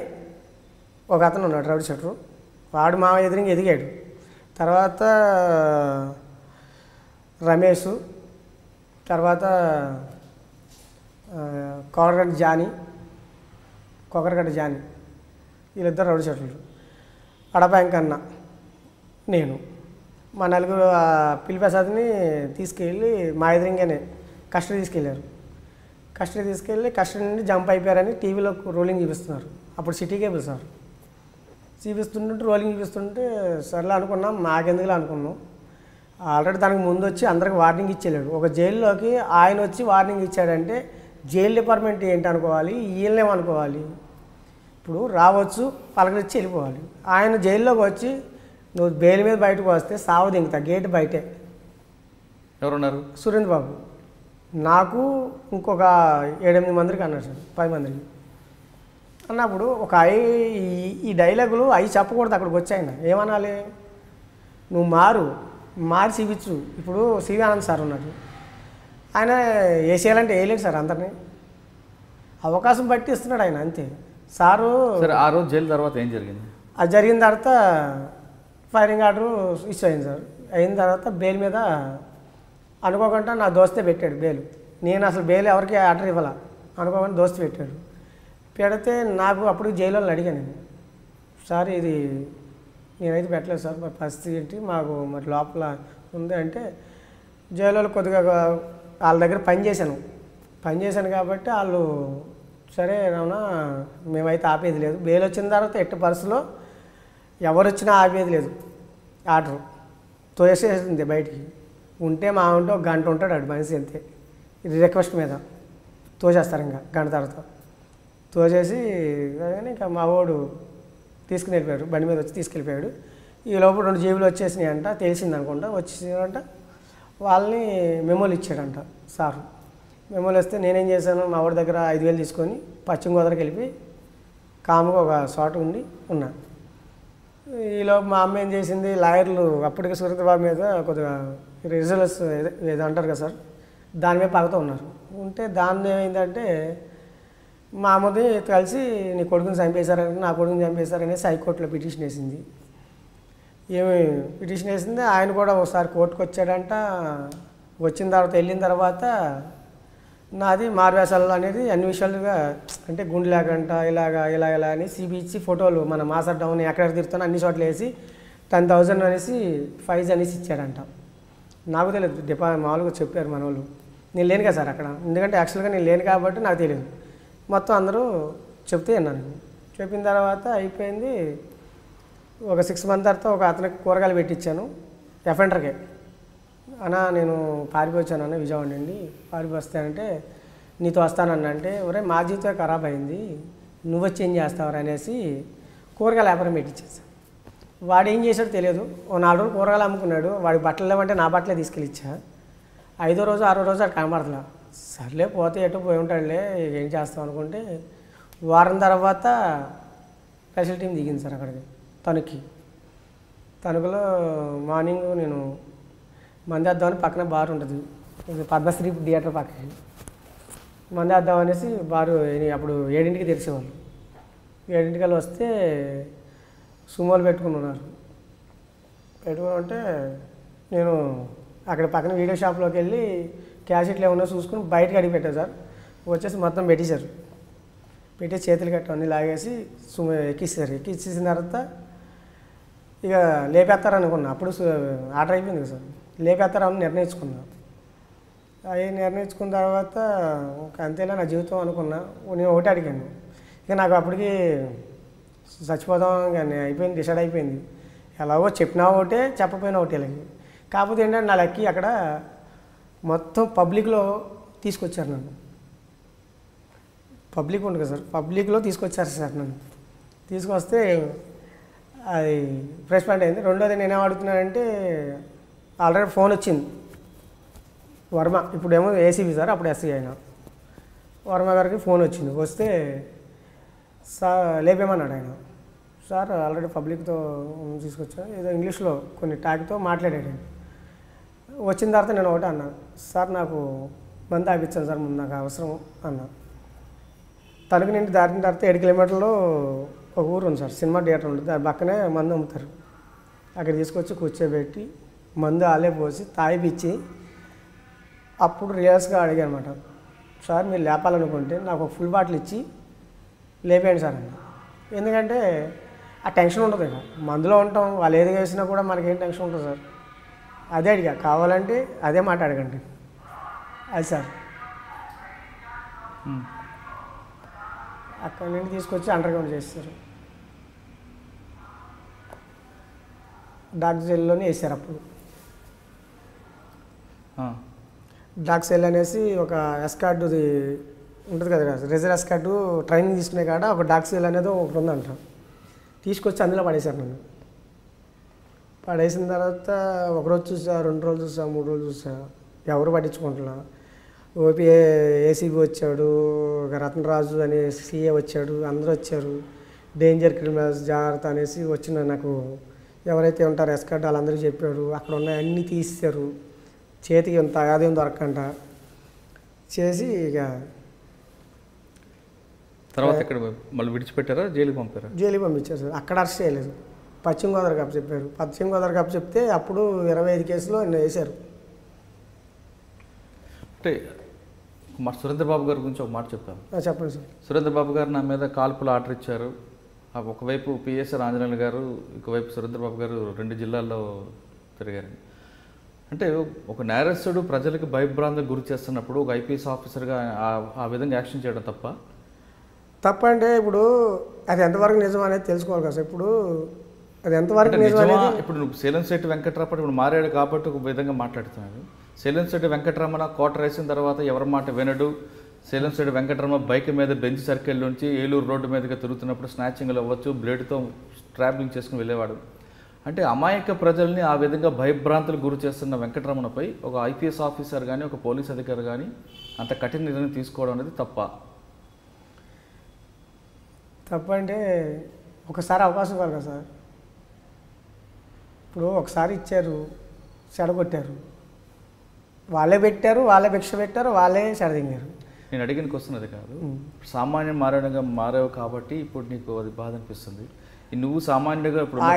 ఒక అతను ఉన్నాడు రౌడీ షెటరు, వాడు మా ఎదురుగా ఎదిగాడు. తర్వాత రమేష్, తర్వాత కొకరగడ్డ జానీ వీళ్ళిద్దరు రౌడీ షెటర్లు. అడపాంక్ అన్న నేను మా నలుగురు పిల్లి ప్రసాద్ని తీసుకెళ్ళి మా ఎదురుగానే కస్టడీ తీసుకెళ్ళారు. కస్టడీ నుండి జంప్ అయిపోయారని టీవీలో రోలింగ్ చూపిస్తున్నారు. అప్పుడు సిటీ కేబుల్ సార్ రోలింగ్ చూపిస్తుంటే సర్లే అనుకున్నాం, మాకెందుకులా అనుకున్నాం. ఆల్రెడీ దానికి ముందు వచ్చి అందరికి వార్నింగ్ ఇచ్చేలేడు. ఒక జైల్లోకి ఆయన వచ్చి వార్నింగ్ ఇచ్చాడంటే జైలు డిపార్ట్మెంట్ ఏంటి అనుకోవాలి, వీళ్ళేమనుకోవాలి. ఇప్పుడు రావచ్చు పలకరించి వెళ్ళిపోవాలి. ఆయన జైల్లోకి వచ్చి నువ్వు బెయిల్ మీద బయటకు వస్తే సావు దింగుతా గేట్ బయటే. ఎవరున్నారు? సురేంద్ర బాబు. నాకు ఇంకొక 7-8 మందికి అన్నాడు సార్, 10 మందికి అన్నప్పుడు ఒక ఈ డైలాగులు అవి చెప్పకూడదు. అక్కడికి వచ్చాయన ఏమనాలి, నువ్వు మారి చూపించు. ఇప్పుడు సివి ఆనంద్ సార్ ఉన్నాడు, ఆయన వేసేయాలంటే వేయలేడు సార్, అందరినీ అవకాశం బట్టి ఇస్తున్నాడు ఆయన అంతే. సారు ఆ రోజు జైలు తర్వాత ఏం జరిగింది? అది జరిగిన తర్వాత ఫైరింగ్ ఆర్డర్ ఇష్యూ అయింది సార్. అయిన తర్వాత బెయిల్ మీద అనుకోకుండా నా దోస్తే పెట్టాడు బెయిల్. నేను అసలు బెయిల్ ఎవరికి ఆర్డర్ ఇవ్వాల, అనుకోకుండా దోస్తు పెట్టాడు. పెడితే నాకు అప్పుడు జైల్లో అడిగాను నేను, సార్ ఇది నేనైతే పెట్టలేదు సార్, మరి పరిస్థితి ఏంటి, మాకు మరి లోపల ఉంది అంటే జైలు కొద్దిగా వాళ్ళ దగ్గర పని చేశాను కాబట్టి వాళ్ళు సరే రమణ మేమైతే ఆపేది లేదు. బెయిల్ వచ్చిన తర్వాత ఎట్టి పరిస్థితిలో ఎవరు వచ్చినా ఆపేది లేదు. ఆర్డర్ తోసేసింది బయటికి. ఉంటే మా ఉంటే ఒక గంట ఉంటాడు అడు మనిషి అంతే. ఇది రిక్వెస్ట్ మీద తోసేస్తారు. ఇంకా గంట తర్వాత తోసేసి కానీ ఇంకా మా వాడు తీసుకుని వెళ్ళిపోయాడు. బండి మీద వచ్చి తీసుకెళ్ళిపోయాడు. ఈ లోపల 2 జీబులు వచ్చేసినాయి అంట. తెలిసింది అనుకుంటా. వచ్చేసాడంట. వాళ్ళని మెమోలు ఇచ్చాడంట సారు. మెమోలు వస్తే నేనేం చేశాను, మా వాడి దగ్గర 5,000 తీసుకొని పశ్చిమ గోదావరికి వెళ్ళిపోయి కాముగా ఒక చోట ఉండి ఉన్నా. ఈలోపు మా అమ్మ ఏం చేసింది, లాయర్లు అప్పటికే సురేంద్రబాబు మీద కొద్దిగా రిజల్ట్స్ ఏదో అంటారు కదా సార్, దాని మీద పగతో ఉన్నారు. ఉంటే దాన్ని ఏమైందంటే మా అమ్మది కలిసి నీ కొడుకుని చంపేశారని, నా కొడుకుని చంపేశారనేసి హైకోర్టులో పిటిషన్ వేసింది. ఏమి పిటిషన్ వేసింది. ఆయన కూడా ఒకసారి కోర్టుకు వచ్చాడంట. వచ్చిన తర్వాత వెళ్ళిన తర్వాత నాది మార్వేషాలు అనేది అన్ని విషయాలుగా అంటే గుండె లేకంట ఇలా అని సిబిచ్చి ఫోటోలు మన మాసర్ డౌన్ ఎక్కడ తిరుగుతానో అన్ని చోట్ల వేసి 10,000 అనేసి ఫైజ్ అనేసి ఇచ్చాడంట. నాకు తెలియదు, మామూలుగా చెప్పారు మన వాళ్ళు. నేను లేను కదా సార్ అక్కడ, ఎందుకంటే యాక్చువల్గా నేను లేను కాబట్టి నాకు తెలియదు. మొత్తం అందరూ చెప్తే విన్నాను. చెప్పిన తర్వాత అయిపోయింది. ఒక 6 మంత్ తర్వాత ఒక అతనికి కూరగాయలు పెట్టించాను ఎఫెండర్కే. అన్నా నేను పారిపోయాను విజయవాడ నుండి, పారిపోస్తానంటే నీతో వస్తానన్నా. అంటే ఒరే మా జీవితం ఖరాబ్ అయింది, నువ్వు వచ్చి ఏం చేస్తావు అనేసి కూరగాయల వ్యాపారం పెట్టించేసా. వాడు ఏం చేశాడో తెలియదు. ఓ 4 రోజులు కూరగాయలు అమ్ముకున్నాడు. వాడి బట్టలు లేవంటే నా బట్టలే తీసుకెళ్ళి ఇచ్చా. 5వ రోజు 6వ రోజు అది కనబడతలా. సర్లే పోతే ఎటు పోయి ఉంటాడులే, ఏం చేస్తాం అనుకుంటే వారం తర్వాత స్పెషల్ టీం దిగింది సార్ అక్కడికి తణుకులో. మార్నింగ్ నేను మంది వేద్దామని పక్కన బార్ ఉంటుంది, పద్మశ్రీ థియేటర్ పక్కకి మంది వేద్దాం అనేసి బారు అప్పుడు 7ంటికి తెరిచేవాళ్ళు. 7ంటికల్లా వస్తే సుమోలు పెట్టుకుని ఉంటే నేను అక్కడ పక్కన వీడియో షాప్లోకి వెళ్ళి క్యాసెట్లు ఏమన్నా చూసుకుని బయటకు అడిగి పెట్టాను సార్. వచ్చేసి మొత్తం పెట్టేశారు. పెట్టేసి చేతులు కట్ట అన్నీ లాగేసి ఎక్కిస్తారు. ఎక్కిచ్చేసిన తర్వాత ఇక లేపేస్తారనుకున్నా. అప్పుడు ఆర్డర్ అయిపోయింది కదా సార్, లేపేస్తారని నిర్ణయించుకున్నా. అవి నిర్ణయించుకున్న తర్వాత అంతేలా నా జీవితం అనుకున్నా. నేను ఒకటి అడిగాను, ఇక నాకు అప్పటికి చచ్చిపోదాం కానీ అయిపోయింది, డిసైడ్ అయిపోయింది. ఎలాగో చెప్పినా ఒకటే చెప్పపోయినా ఒకటే. కాకపోతే ఏంటంటే నా లక్కీ అక్కడ మొత్తం పబ్లిక్లో తీసుకొచ్చారు నన్ను. పబ్లిక్ ఉంటుంది కదా సార్, పబ్లిక్లో తీసుకొచ్చారు సార్ నన్ను. తీసుకొస్తే అది ప్రెస్ పాయింట్ అయింది. రెండోది నేనేం అడుగుతున్నానంటే ఆల్రెడీ ఫోన్ వచ్చింది వర్మ, ఇప్పుడేమో ఏసీబీ సార్, అప్పుడు ఎస్సీ అయినా. వర్మ గారికి ఫోన్ వచ్చింది. వస్తే సార్ లేపేమన్నాడు ఆయన. సార్ ఆల్రెడీ పబ్లిక్తో తీసుకొచ్చాను, ఏదో ఇంగ్లీష్లో కొన్ని ట్యాగ్తో మాట్లాడాడు. వచ్చిన తర్వాత నేను ఒకటే అన్నా, సార్ నాకు మందు ఆపించాను సార్, ముందు నాకు అవసరం అన్నా. తణుకు నుండి దాటిన తర్వాత 7 కిలోమీటర్లో ఒక ఊరు ఉంది సార్, సినిమా థియేటర్ ఉంటుంది, దాని పక్కనే మందు అమ్ముతారు. అక్కడ తీసుకొచ్చి కూర్చోబెట్టి మందు ఆలే పోసి తాగిపిచ్చి అప్పుడు రియల్స్గా అడిగాను అనమాట, సార్ మీరు లేపాలనుకుంటే నాకు ఒక ఫుల్ బాటిల్ ఇచ్చి లేపేయండి సార్ అని. ఎందుకంటే ఆ టెన్షన్ ఉంటుంది ఇక, మందులో ఉంటాం, వాళ్ళు ఏది వేసినా కూడా మనకేం టెన్షన్ ఉంటుంది సార్. అదే అడిగా, కావాలంటే అదే మాట అడగండి అది సార్. అక్కడి నుండి తీసుకొచ్చి అండర్గ్రౌండ్ చేస్తారు. డాక్ సెల్లోనే వేసారు. అప్పుడు డాక్ సెల్ అనేసి ఒక ఎస్కార్డుది ఉంటుంది కదా, రిజర్వ్ ఎస్కార్డు ట్రైనింగ్ తీసుకునే కాడ ఒక డాక్ సెల్ అనేది ఒకటి ఉందంట. తీసుకొచ్చి అందులో పడేశారు నన్ను. పడేసిన తర్వాత ఒకరోజు చూసా, 2 రోజులు చూసా, 3 రోజులు చూసా, ఎవరు పట్టించుకుంటున్నా. ఏసీబీ వచ్చాడు, రత్నరాజు అనే సీఏ వచ్చాడు, అందరూ వచ్చారు. డేంజర్ క్రిమినల్స్ జాగ్రత్త అనేసి వచ్చిన నాకు ఎవరైతే ఉంటారో ఎస్కార్డ్ వాళ్ళందరూ చెప్పాడు. అక్కడ ఉన్న అన్నీ తీస్తారు, చేతికి ఇంత అదేం దొరకంట చేసి ఇక తర్వాత ఇక్కడ మళ్ళీ విడిచిపెట్టారా, జైలుకి పంపారా? జైలుకి పంపించారు సార్. అక్కడ అరెస్ట్ చేయలేదు, పశ్చిమ గోదావరి కప్ చెప్పారు. పశ్చిమ గోదావరి కప్ చెప్తే అప్పుడు 25 కేసులో వేశారు. అంటే మా సురేంద్రబాబు గారి గురించి ఒక మాట చెప్తాను. చెప్పండి సార్. సురేంద్రబాబు గారు నా మీద కాల్పులు ఆర్డర్ ఇచ్చారు. ఒకవైపు పిఎస్ఆర్ ఆంజనేయులు గారు, ఇంకోవైపు సురేంద్రబాబు గారు 2 జిల్లాల్లో తిరిగారు. అంటే ఒక నేరస్తుడు ప్రజలకు భయభ్రాంతికి గురి చేస్తున్నప్పుడు ఒక ఐపీఎస్ ఆఫీసర్గా ఆ విధంగా యాక్షన్ చేయడం తప్పంటే ఇప్పుడు అది ఎంతవరకు నిజం అనేది తెలుసుకోవాలి కదా సార్. ఇప్పుడు అది ఎంతవరకు నిజం అనేది ఇప్పుడు నువ్వు సేలంశెట్టి వెంకటరమణ ఇప్పుడు మారాడు కాబట్టి ఒక విధంగా మాట్లాడుతున్నాడు. సేలంశెట్టి వెంకటరమణ కోటర్ వేసిన తర్వాత ఎవరి మాట వినడు. సేలంశెట్టి వెంకటరమణ బైక్ మీద బెంచ్ సర్కిల్ నుంచి ఏలూరు రోడ్డు మీదుగా తిరుగుతున్నప్పుడు స్నాచింగ్లు అవ్వచ్చు, బ్లేడ్తో ట్రావెలింగ్ చేసుకుని వెళ్ళేవాడు. అంటే అమాయక ప్రజల్ని ఆ విధంగా భయభ్రాంతులకు గురి చేస్తున్న వెంకటరమణపై ఒక ఐపీఎస్ ఆఫీసర్ కానీ ఒక పోలీస్ అధికారి కానీ అంత కఠిన నిర్ణయం తీసుకోవడం అనేది తప్పంటే ఒకసారి అవకాశం ఇవ్వాలి కదా సార్. ఇప్పుడు ఒకసారి ఇచ్చారు, చెడగొట్టారు, వాళ్ళే పెట్టారు, వాళ్ళే భిక్ష పెట్టారు, వాళ్ళే చెడదింగారు. నేను అడిగిన క్వశ్చన్ అది కాదు. సామాన్యం మారావు కాబట్టి ఇప్పుడు నీకు అది బాధ అనిపిస్తుంది. నువ్వు సామాన్యుడిగా ఇప్పుడున్న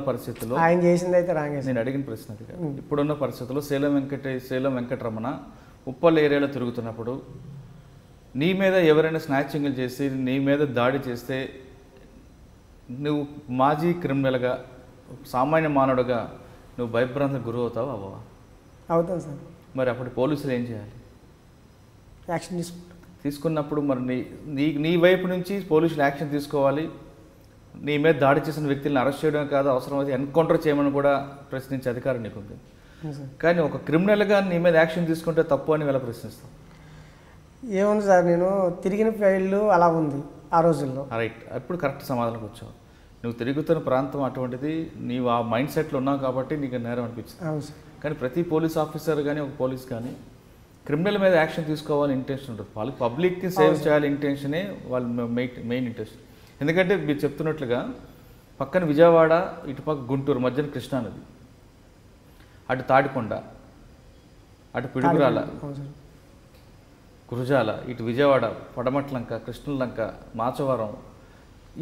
పరిస్థితుల్లో ఆయన చేసింది అయితే రాంగే. నేను అడిగిన ప్రశ్న అది కాదు. ఇప్పుడున్న పరిస్థితుల్లో సేలం వెంకటరమణ ఉప్పల్ ఏరియాలో తిరుగుతున్నప్పుడు నీ మీద ఎవరైనా స్నాచింగ్లు చేసి నీ మీద దాడి చేస్తే నువ్వు మాజీ క్రిమినల్గా సామాన్య మానవుడుగా నువ్వు భయభ్రాంతికి గురి అవుతావు అవ్వవా? అవుతాను సార్. మరి అప్పుడు పోలీసులు ఏం చేయాలి? యాక్షన్ తీసుకున్నప్పుడు మరి నీ వైపు నుంచి పోలీసులు యాక్షన్ తీసుకోవాలి. నీ మీద దాడి చేసిన వ్యక్తులను అరెస్ట్ చేయడం కాదు, అవసరమైతే ఎన్కౌంటర్ చేయమని కూడా ప్రశ్నించే అధికారం నీకుంది. కానీ ఒక క్రిమినల్గా నీ మీద యాక్షన్ తీసుకుంటే తప్పు అని ఎలా ప్రశ్నిస్తాం? ఏముంది సార్, నేను తిరిగిన ఫైళ్ళు అలా ఉంది ఆ రోజుల్లో. రైట్, అప్పుడు కరెక్ట్ సమాధానం వచ్చావు. నువ్వు తిరుగుతున్న ప్రాంతం అటువంటిది, నీవు ఆ మైండ్ సెట్లో ఉన్నావు కాబట్టి నీకు నేరం అనిపించింది. కానీ ప్రతి పోలీస్ ఆఫీసర్ కానీ ఒక పోలీస్ కానీ క్రిమినల్ మీద యాక్షన్ తీసుకోవాలని ఇంటెన్షన్ ఉంటుంది. వాళ్ళకి పబ్లిక్కి సేవ్ చేయాలి ఇంటెన్షనే వాళ్ళ మెయిన్ ఇంటెన్షన్. ఎందుకంటే మీరు చెప్తున్నట్లుగా పక్కన విజయవాడ, ఇటుపక్క గుంటూరు, మధ్యన కృష్ణానది, అటు తాడికొండ, అటు పిడుగురాల, గురజాల, ఇటు విజయవాడ, పడమట్లంక, కృష్ణలంక, మాచవరం,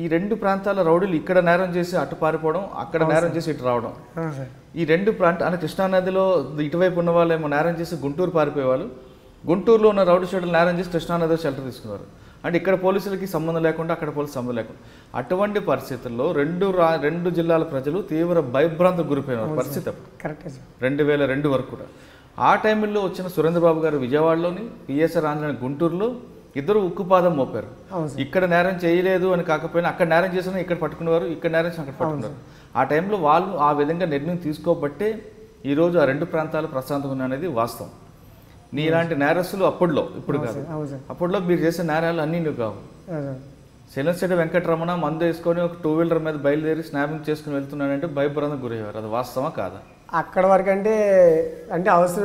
ఈ రెండు ప్రాంతాల రౌడీలు ఇక్కడ నేరం చేసి అటు పారిపోవడం, అక్కడ నేరం చేసి ఇటు రావడం. ఈ రెండు అంటే కృష్ణానదిలో ఇటువైపు ఉన్న వాళ్ళు ఏమో నేరం చేసి గుంటూరు పారిపోయేవాళ్ళు, గుంటూరులో ఉన్న రౌడీ షెడ్యూల్ నేరం చేసి కృష్ణానదిలో షెల్టర్ తీసుకున్నారు. అంటే ఇక్కడ పోలీసులకి సంబంధం లేకుండా అక్కడ పోలీసు సంబంధం లేకుండా అటువంటి పరిస్థితుల్లో రెండు జిల్లాల ప్రజలు తీవ్ర భయభ్రాంతికి గురిపోయిన పరిస్థితి అప్పుడు 2002 వరకు కూడా. ఆ టైంలో వచ్చిన సురేంద్రబాబు గారు విజయవాడలోని, పిఎస్ఆర్ ఆంజనేయ గుంటూరులో ఇద్దరు ఉక్కుపాదం మోపారు. ఇక్కడ నేరం చేయలేదు అని కాకపోయినా అక్కడ నేరం చేసినా ఇక్కడ పట్టుకునేవారు, ఇక్కడ నేరం చేసిన అక్కడ పట్టుకున్నారు. ఆ టైంలో వాళ్ళు ఆ విధంగా నిర్ణయం తీసుకోబట్టే ఈరోజు ఆ రెండు ప్రాంతాలు ప్రశాంతంగా ఉన్నాయనేది వాస్తవం. నీ ఇలాంటి నేరస్తులు అప్పుడులో, ఇప్పుడు కాదు, అప్పుడులో మీరు చేసే నేరాలు అన్నీ నువ్వు కావు. సేలంశెట్టి వెంకటరమణ మందు వేసుకొని ఒక 2 వీలర్ మీద బయలుదేరి స్నాపింగ్ చేసుకుని వెళ్తున్నాడంటే భయభ్రాంతికి గురయ్యారు. అది వాస్తవా కాదా? అక్కడ వరకు అంటే హౌస్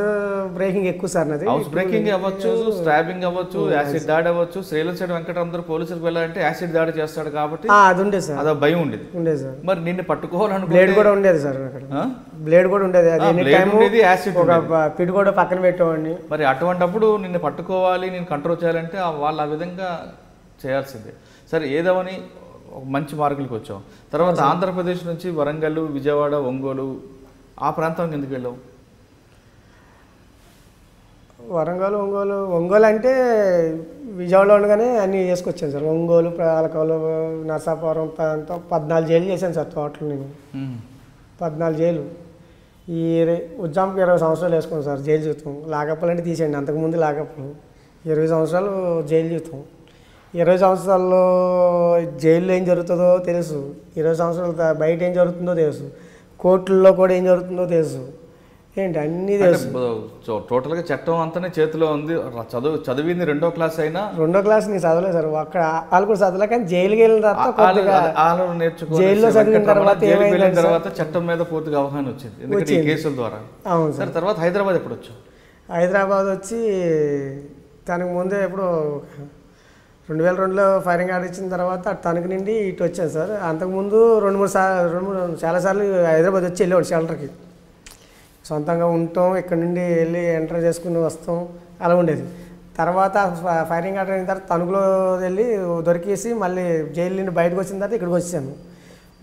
బ్రేకింగ్ ఎక్కువ సార్. నాది హౌస్ బ్రేకింగ్ అవ్వచ్చు, స్టాబింగ్ అవ్వచ్చు, యాసిడ్ దాడి అవ్వచ్చు. శ్రీలంశెట్టి వెంకటరమణ పోలీసులకు వెళ్ళాలంటే యాసిడ్ దాడి చేస్తాడు కాబట్టి అది ఉండేది సార్, అదో భయం ఉండేది సార్. మరి నిన్ను పట్టుకోవాలని బ్లేడ్ కూడా ఉండేది సార్, బ్లేడ్ కూడా ఉండేది, యాసిడ్ ఒక పిడి కూడా పక్కన పెట్టేవాడిని. మరి అటువంటిప్పుడు నిన్ను పట్టుకోవాలి, నేను కంట్రోల్ చేయాలంటే వాళ్ళు ఆ విధంగా చేయాల్సిందే. సరే, ఏదవని ఒక మంచి మార్కులకు వచ్చాం. తర్వాత ఆంధ్రప్రదేశ్ నుంచి వరంగల్, విజయవాడ, ఒంగోలు ఆ ప్రాంతానికి ఎందుకు వెళ్ళావు? ఒంగోలు అంటే విజయవాడలో ఉండగానే అన్నీ చేసుకొచ్చాను సార్. ఒంగోలు, పాలకొల్లు, నరసాపురం 14 జైలు చేశాను సార్. టోటల్ నేను 14 జైలు. ఈ ఉజ్జాంకి 20 సంవత్సరాలు వేసుకున్నాను సార్ జైలు జీవితం. లాకప్పులు అంటే తీసేయండి, అంతకుముందు లాకప్పులు 20 సంవత్సరాలు జైలు జీవితం. 20 సంవత్సరాల్లో జైల్లో ఏం జరుగుతుందో తెలుసు, 20 సంవత్సరాలు బయట ఏం జరుగుతుందో తెలుసు, కోర్టుల్లో కూడా ఏం జరుగుతుందో తెలుసు, ఏంటి అన్నీ తెలుసు. టోటల్గా చట్టం అంతానే చేతిలో ఉంది. చదివింది 2వ క్లాస్ అయినా 2వ క్లాస్ నేను చదవలేదు సార్. అక్కడ వాళ్ళు కూడా చదవలే, కానీ జైలుకి వెళ్ళిన తర్వాత జైల్లో చదివిన తర్వాత చట్టం మీద పూర్తిగా అవగాహన వచ్చింది, ఎందుకంటే ఈ కేసుల ద్వారా. అవును సార్. తర్వాత హైదరాబాద్ ఎప్పుడు వచ్చావు? హైదరాబాద్ వచ్చి తనకు ముందే ఎప్పుడు 2002లో ఫైరింగ్ ఆర్డర్ ఇచ్చిన తర్వాత తణుకు నుండి ఇటు వచ్చాను సార్. అంతకుముందు 2-3 చాలాసార్లు హైదరాబాద్ వచ్చి వెళ్ళేవాడు షెల్టర్కి. సొంతంగా ఉంటాం, ఇక్కడ నుండి వెళ్ళి ఎంటర్ చేసుకుని వస్తాం, అలా ఉండేది. తర్వాత ఫైరింగ్ ఆర్డర్ అయిన తర్వాత తణుకులో వెళ్ళి దొరికేసి మళ్ళీ జైలు నుండి బయటకు వచ్చిన తర్వాత ఇక్కడికి వచ్చాను.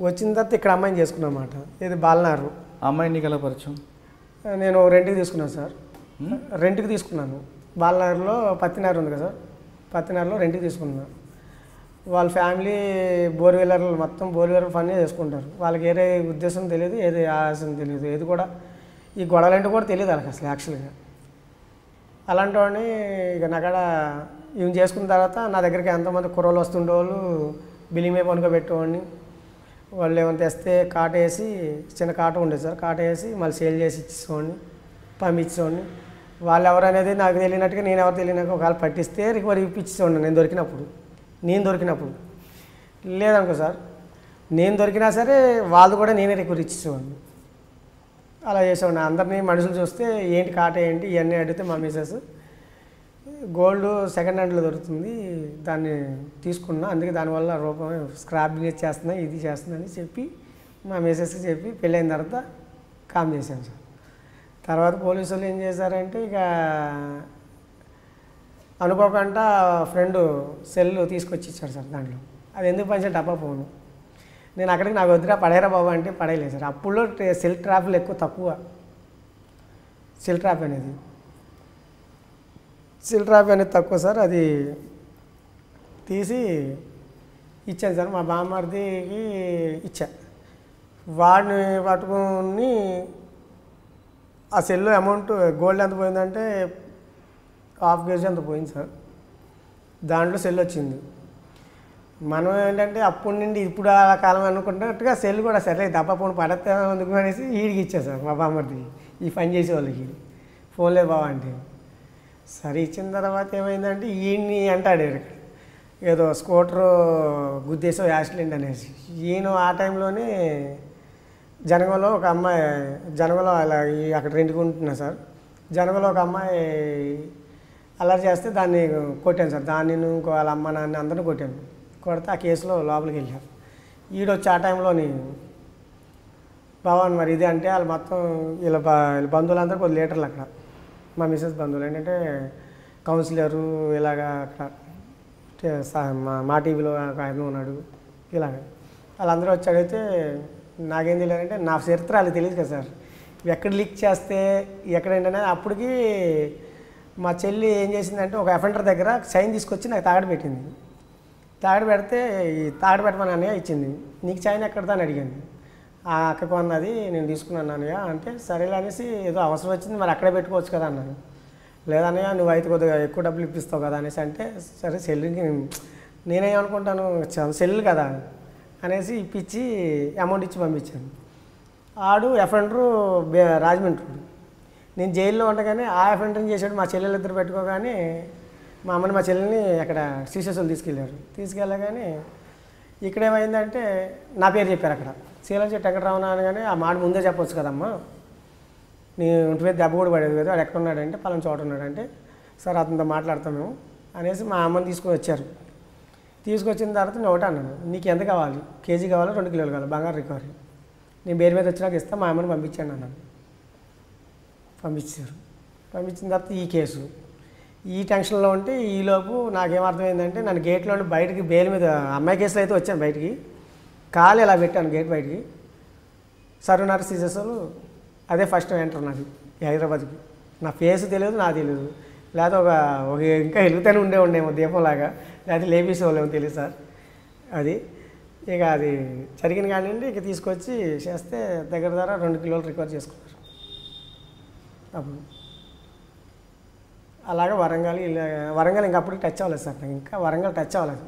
వచ్చిన తర్వాత ఇక్కడ అమ్మాయిని చేసుకున్నాను అన్నమాట. ఇది బాలనారు. అమ్మాయి నీకు ఎలా పరిచయం? నేను రెంట్కి తీసుకున్నాను సార్. రెంట్కి తీసుకున్నాను. బాలనారులో పత్తినారు ఉంది కదా సార్, పత్తినారులో రెంట్కి తీసుకున్నాను. వాళ్ళ ఫ్యామిలీ మొత్తం బోర్వీలర్లు పని చేసుకుంటారు. వాళ్ళకి ఏదే ఉద్దేశం తెలియదు, ఏది ఆశం తెలియదు, ఏది కూడా ఈ గొడవలంటే కూడా తెలియదు వాళ్ళకి అసలు యాక్చువల్గా. అలాంటి వాడిని ఇక నాకాడ ఇవి చేసుకున్న తర్వాత నా దగ్గరికి ఎంతమంది కుర్రోళ్ళు వస్తుండేవాళ్ళు, బిల్లింగ్ మీద పనుకోబెట్టేవాడిని. వాళ్ళు ఏమైనా తెస్తే కాట వేసి, చిన్న కాట ఉండేది సార్, కాట వేసి మళ్ళీ సేల్ చేసి ఇచ్చేసేవాడిని, పంపించేవాడిని. వాళ్ళు ఎవరనేది నాకు తెలియనట్టుగా, నేను ఎవరు తెలియనట్టుగా ఒకవేళ పట్టిస్తే రికవరీ ఇప్పించేవాడిని నేను దొరికినప్పుడు. లేదనుకో సార్, నేను దొరికినా సరే వాళ్ళు కూడా నేనే రికవరీ ఇచ్చేసేవాడిని. అలా చేసేవాడిని. అందరినీ మనుషులు చూస్తే ఏంటి కాట ఏంటి ఇవన్నీ అడిగితే మా మిసెస్ గోల్డ్ సెకండ్ హ్యాండ్లో దొరుకుతుంది, దాన్ని తీసుకున్నా, అందుకే దానివల్ల రూపం స్క్రాపింగ్ చేస్తున్నా, ఇది చేస్తున్నా అని చెప్పి మా మిసెస్కి చెప్పి పెళ్ళైన తర్వాత కామ్ చేశాను సార్. తర్వాత పోలీసు వాళ్ళు ఏం చేశారంటే ఇక అనుకోకుండా ఫ్రెండ్ సెల్ తీసుకొచ్చి ఇచ్చాడు సార్. దాంట్లో అది ఎందుకు పనిచేసి డబ్బా పోను, నేను అక్కడికి నాకు వద్దురా పడేరా బాబు అంటే పడేయలేదు సార్. అప్పుడులో సెల్ ట్రాఫిక్ తక్కువ, సెల్ ట్రాఫిక్ అనేది తక్కువ సార్. అది తీసి ఇచ్చాను సార్, మా బామ్మర్దికి ఇచ్చా. వాడిని పట్టుకుని ఆ సెల్లో అమౌంట్ గోల్డ్ ఎంత పోయిందంటే 1/2 kg అంత పోయింది సార్. దాంట్లో సెల్ వచ్చింది. మనం ఏంటంటే అప్పటి నుండి ఇప్పుడు ఆ కాలం అనుకుంటున్నట్టుగా సెల్ కూడా సరే దెబ్బ ఫోన్ పడతా ఎందుకు అనేసి వీడికి ఇచ్చా సార్, మా బామ్మర్దికి, ఈ పని చేసే వాళ్ళకి. ఫోన్లే బావ అంటే సరే ఇచ్చిన తర్వాత ఏమైందంటే ఈయన్ని అంటాడు ఏదో స్కూటరు గుద్దేసో యాక్సిడెంట్ అనేసి. ఈయన ఆ టైంలోనే జనగంలో ఒక అమ్మాయి, జనగంలో అలా అక్కడ రెండుకుంటున్నా సార్, జనగంలో ఒక అమ్మాయి అల్లరి చేస్తే దాన్ని కొట్టాను సార్. దాన్ని ఇంకో వాళ్ళ అమ్మ నాన్న అందరిని కొట్టాను. కొడితే ఆ కేసులో లోపలికి వెళ్ళారు. ఈడొచ్చి ఆ టైంలోని భవన్ మరి ఇది అంటే వాళ్ళు మొత్తం వీళ్ళ బంధువులందరూ కొద్ది లీటర్లు అక్కడ, మా మిసెస్ బంధువులు ఏంటంటే కౌన్సిలరు ఇలాగా అక్కడ మా టీవీలో ఆయన ఉన్నాడు, ఇలాగ వాళ్ళందరూ వచ్చి అడిగితే నాకేం తెలియదంటే నా చరిత్ర వాళ్ళకి తెలియదు కదా సార్, ఎక్కడ లీక్ చేస్తే ఎక్కడేంటనే. అప్పటికి మా చెల్లి ఏం చేసిందంటే ఒక అఫెండర్ దగ్గర చైన్ తీసుకొచ్చి నాకు తాగడి పెట్టింది. తాగడి పెడితే ఈ తాగడి పెట్టమని అన్నయ్య ఇచ్చింది. నీకు చైన్ ఎక్కడదా అని అడిగాను. ఆ అక్కకు అన్నది నేను తీసుకున్నాను అన్నయ్య అంటే సరేలే అనేసి ఏదో అవసరం వచ్చింది మరి అక్కడే పెట్టుకోవచ్చు కదా అన్నాను. లేదన్నయ్య నువ్వు అయితే కొద్దిగా ఎక్కువ డబ్బులు ఇప్పిస్తావు కదా అనేసి అంటే సరే సెల్లుకి నేనేమనుకుంటాను సెల్ కదా అనేసి ఇప్పించి అమౌంట్ ఇచ్చి పంపించాను. ఆడు అఫెండరు రాజమండ్రి, నేను జైల్లో ఉండగానే ఆ అఫెండర్ని చేశాడు. మా చెల్లెలు ఇద్దరు పెట్టుకోగానే మా అమ్మని మా చెల్లెల్ని అక్కడ శ్రీశైలం తీసుకెళ్ళగానే ఇక్కడ ఏమైందంటే నా పేరు చెప్పారు అక్కడ శీలం చెట్టు ఎక్కడ రావునా అనగానే ఆ మాట ముందే చెప్పొచ్చు కదమ్మా, నీ ఒంటి మీద దెబ్బ కూడా పడేది కదా, వాడు ఎక్కడ ఉన్నాడంటే పలానా చోట ఉన్నాడంటే సార్ అతనితో మాట్లాడతాం మేము అనేసి మా అమ్మని తీసుకొని వచ్చారు. తీసుకొచ్చిన తర్వాత నేను ఒకటి అన్నాను, నీకు ఎంత కావాలి, కేజీ కావాలా 2 కిలోలు కావాలి బంగారు రికవరీ, నేను బేరు మీద వచ్చినాక ఇస్తా, మా అమ్మని పంపించాను అన్నాను. పంపించారు. పంపించిన తర్వాత ఈ కేసు ఈ టెన్షన్లో ఉంటే ఈలోపు నాకేమర్థమైందంటే నన్ను గేట్లో బయటికి బెయిల్ మీద అమ్మాయి కేసులో అయితే వచ్చాను బయటికి, కాలు ఇలా పెట్టాను గేట్ బయటికి, సరునారు సీజెస్లు అదే ఫస్ట్ ఎంటర్ నాది హైదరాబాద్కి. నా ఫేస్ తెలియదు నా తెలియదు, లేదా ఒక ఇంకా వెలుగుతూనే ఉండేమో దీపంలాగా, లేదా లేపేసేవాళ్ళేమో తెలియదు సార్. అది ఇక అది జరిగిన కానివ్వండి ఇక తీసుకొచ్చి చేస్తే దగ్గర 2 కిలోలు రికవర్ చేసుకున్నారు. అప్పుడు అలాగే వరంగల్ ఇంకా అప్పటికి టచ్ అవ్వలేదు సార్, నాకు ఇంకా వరంగల్ టచ్ అవ్వలేదు.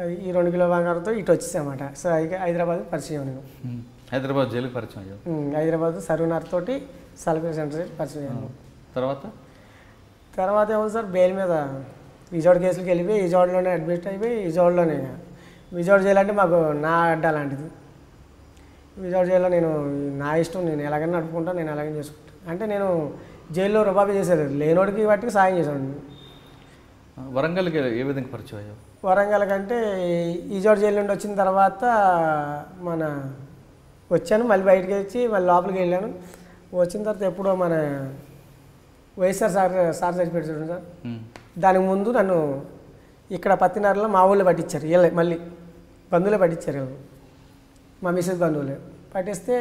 అది ఈ 2 కిలోల బంగారంతో ఇటు వచ్చేసామాట. సో ఇక హైదరాబాద్ పరిచయం నేను, హైదరాబాద్ జైలుకి పరిచయం అయ్యాను. హైదరాబాద్ సర్వీనర్ తోటి సల్ఫేర్ సెంటర్ పరిచయం అయ్యాను. తర్వాత ఏమో సార్ బెయిల్ మీద విజయవాడ కేసులకి వెళ్ళిపోయి విజయవాడలోనే అడ్మిట్ అయిపోయి విజయవాడలోనే, విజయవాడ జైలు అంటే మాకు నా అడ్డా లాంటిది. విజయవాడ జైల్లో నేను నా ఇష్టం, నేను ఎలాగైనా నడుపుకుంటాను, నేను ఎలాగైనా చేసుకుంటాను. అంటే నేను జైల్లో రుబాబీ చేసేది లేనోడికి వాటికి సాయం చేశాను. వరంగల్కి ఏ విధంగా పరిచయం అయ్యావు? వరంగల్ కంటే విజయవాడ జైలు నుండి వచ్చిన తర్వాత వచ్చాను, మళ్ళీ బయటకు వచ్చి మళ్ళీ లోపలికి వెళ్ళాను. వచ్చిన తర్వాత ఎప్పుడో మన వైఎస్ఆర్ సార్ చచ్చిపోయాడు చూడండి సార్, దానికి ముందు నన్ను ఇక్కడ పత్తినారులో మా ఊళ్ళో పట్టించారు. వీళ్ళే మళ్ళీ బంధువులే పట్టించారు, వీళ్ళు మా మిసెస్ బంధువులే పట్టిస్తే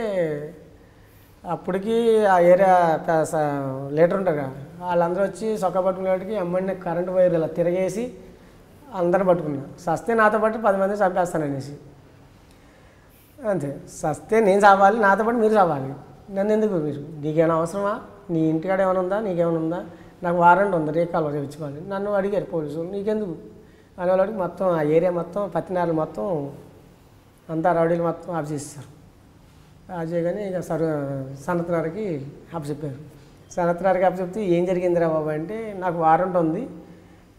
అప్పటికి ఆ ఏరియా లీటర్ ఉంటారు కదా వాళ్ళందరూ వచ్చి సొక్క పట్టుకునేటికి అమ్మడిని కరెంటు వైర్ ఇలా తిరగేసి అందరూ పట్టుకున్నా. సస్తే నాతో పాటు 10 మంది చంపేస్తాననేసి, అంతే. సస్తే నేను చావాలి, నాతో పాటు మీరు చావాలి, నన్ను ఎందుకు మీరు నీకేమైనా అవసరమా, నీ ఇంటికాడ ఏమైనా ఉందా, నీకేమైనా ఉందా, నాకు వారెంట్ ఉంది, రేకాలు తెచ్చుకోవాలి, నన్ను అడిగారు పోలీసులు నీకెందుకు అనేవాళ్ళకి మొత్తం ఆ ఏరియా మొత్తం పత్తినారులు మొత్తం అంతా రౌడీలు మొత్తం ఆఫ్ చేసేసారు. ఆఫ్ చేయగానే ఇక సనత్నార్కి ఆఫ్ చెప్పారు. సనత్నార్కి ఆఫ్ చెప్తే ఏం జరిగిందిరా బాబు అంటే నాకు వారెంట్ ఉంది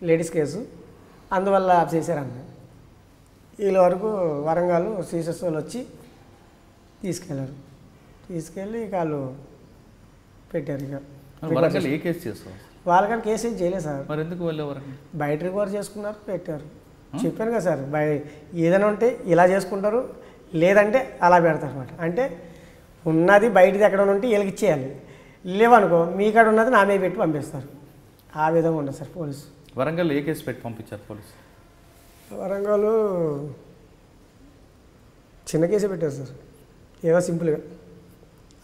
లేడీస్ కేసు అందువల్ల ఆఫ్ చేశారన్న. వీళ్ళ వరకు వరంగల్ సీసెస్ వాళ్ళు వచ్చి తీసుకెళ్ళారు. తీసుకెళ్ళి ఇక వాళ్ళు పెట్టారు. ఇక వరంగల్ ఏ కేసు చేస్తావు? వాళ్ళకని కేసు ఏం చేయలేదు సార్. మరి ఎందుకు వెళ్ళేవారండి? బయట రికవర్ చేసుకున్నారు, పెట్టారు. చెప్పాను కదా సార్, ఏదైనా ఉంటే ఇలా చేసుకుంటారు, లేదంటే అలా పెడతారు అనమాట. అంటే ఉన్నది బయటది ఎక్కడ ఉంటే వీళ్ళకి ఇచ్చేయాలి, లేవనుకో మీ కాడ ఉన్నది నా మీద పెట్టి పంపిస్తారు. ఆ విధంగా ఉండదు సార్ పోలీసు. వరంగల్ ఏ కేసు పెట్టి పంపించారు పోలీసు? వరంగల్ చిన్న కేసే పెట్టారు సార్, ఏదో సింపుల్గా.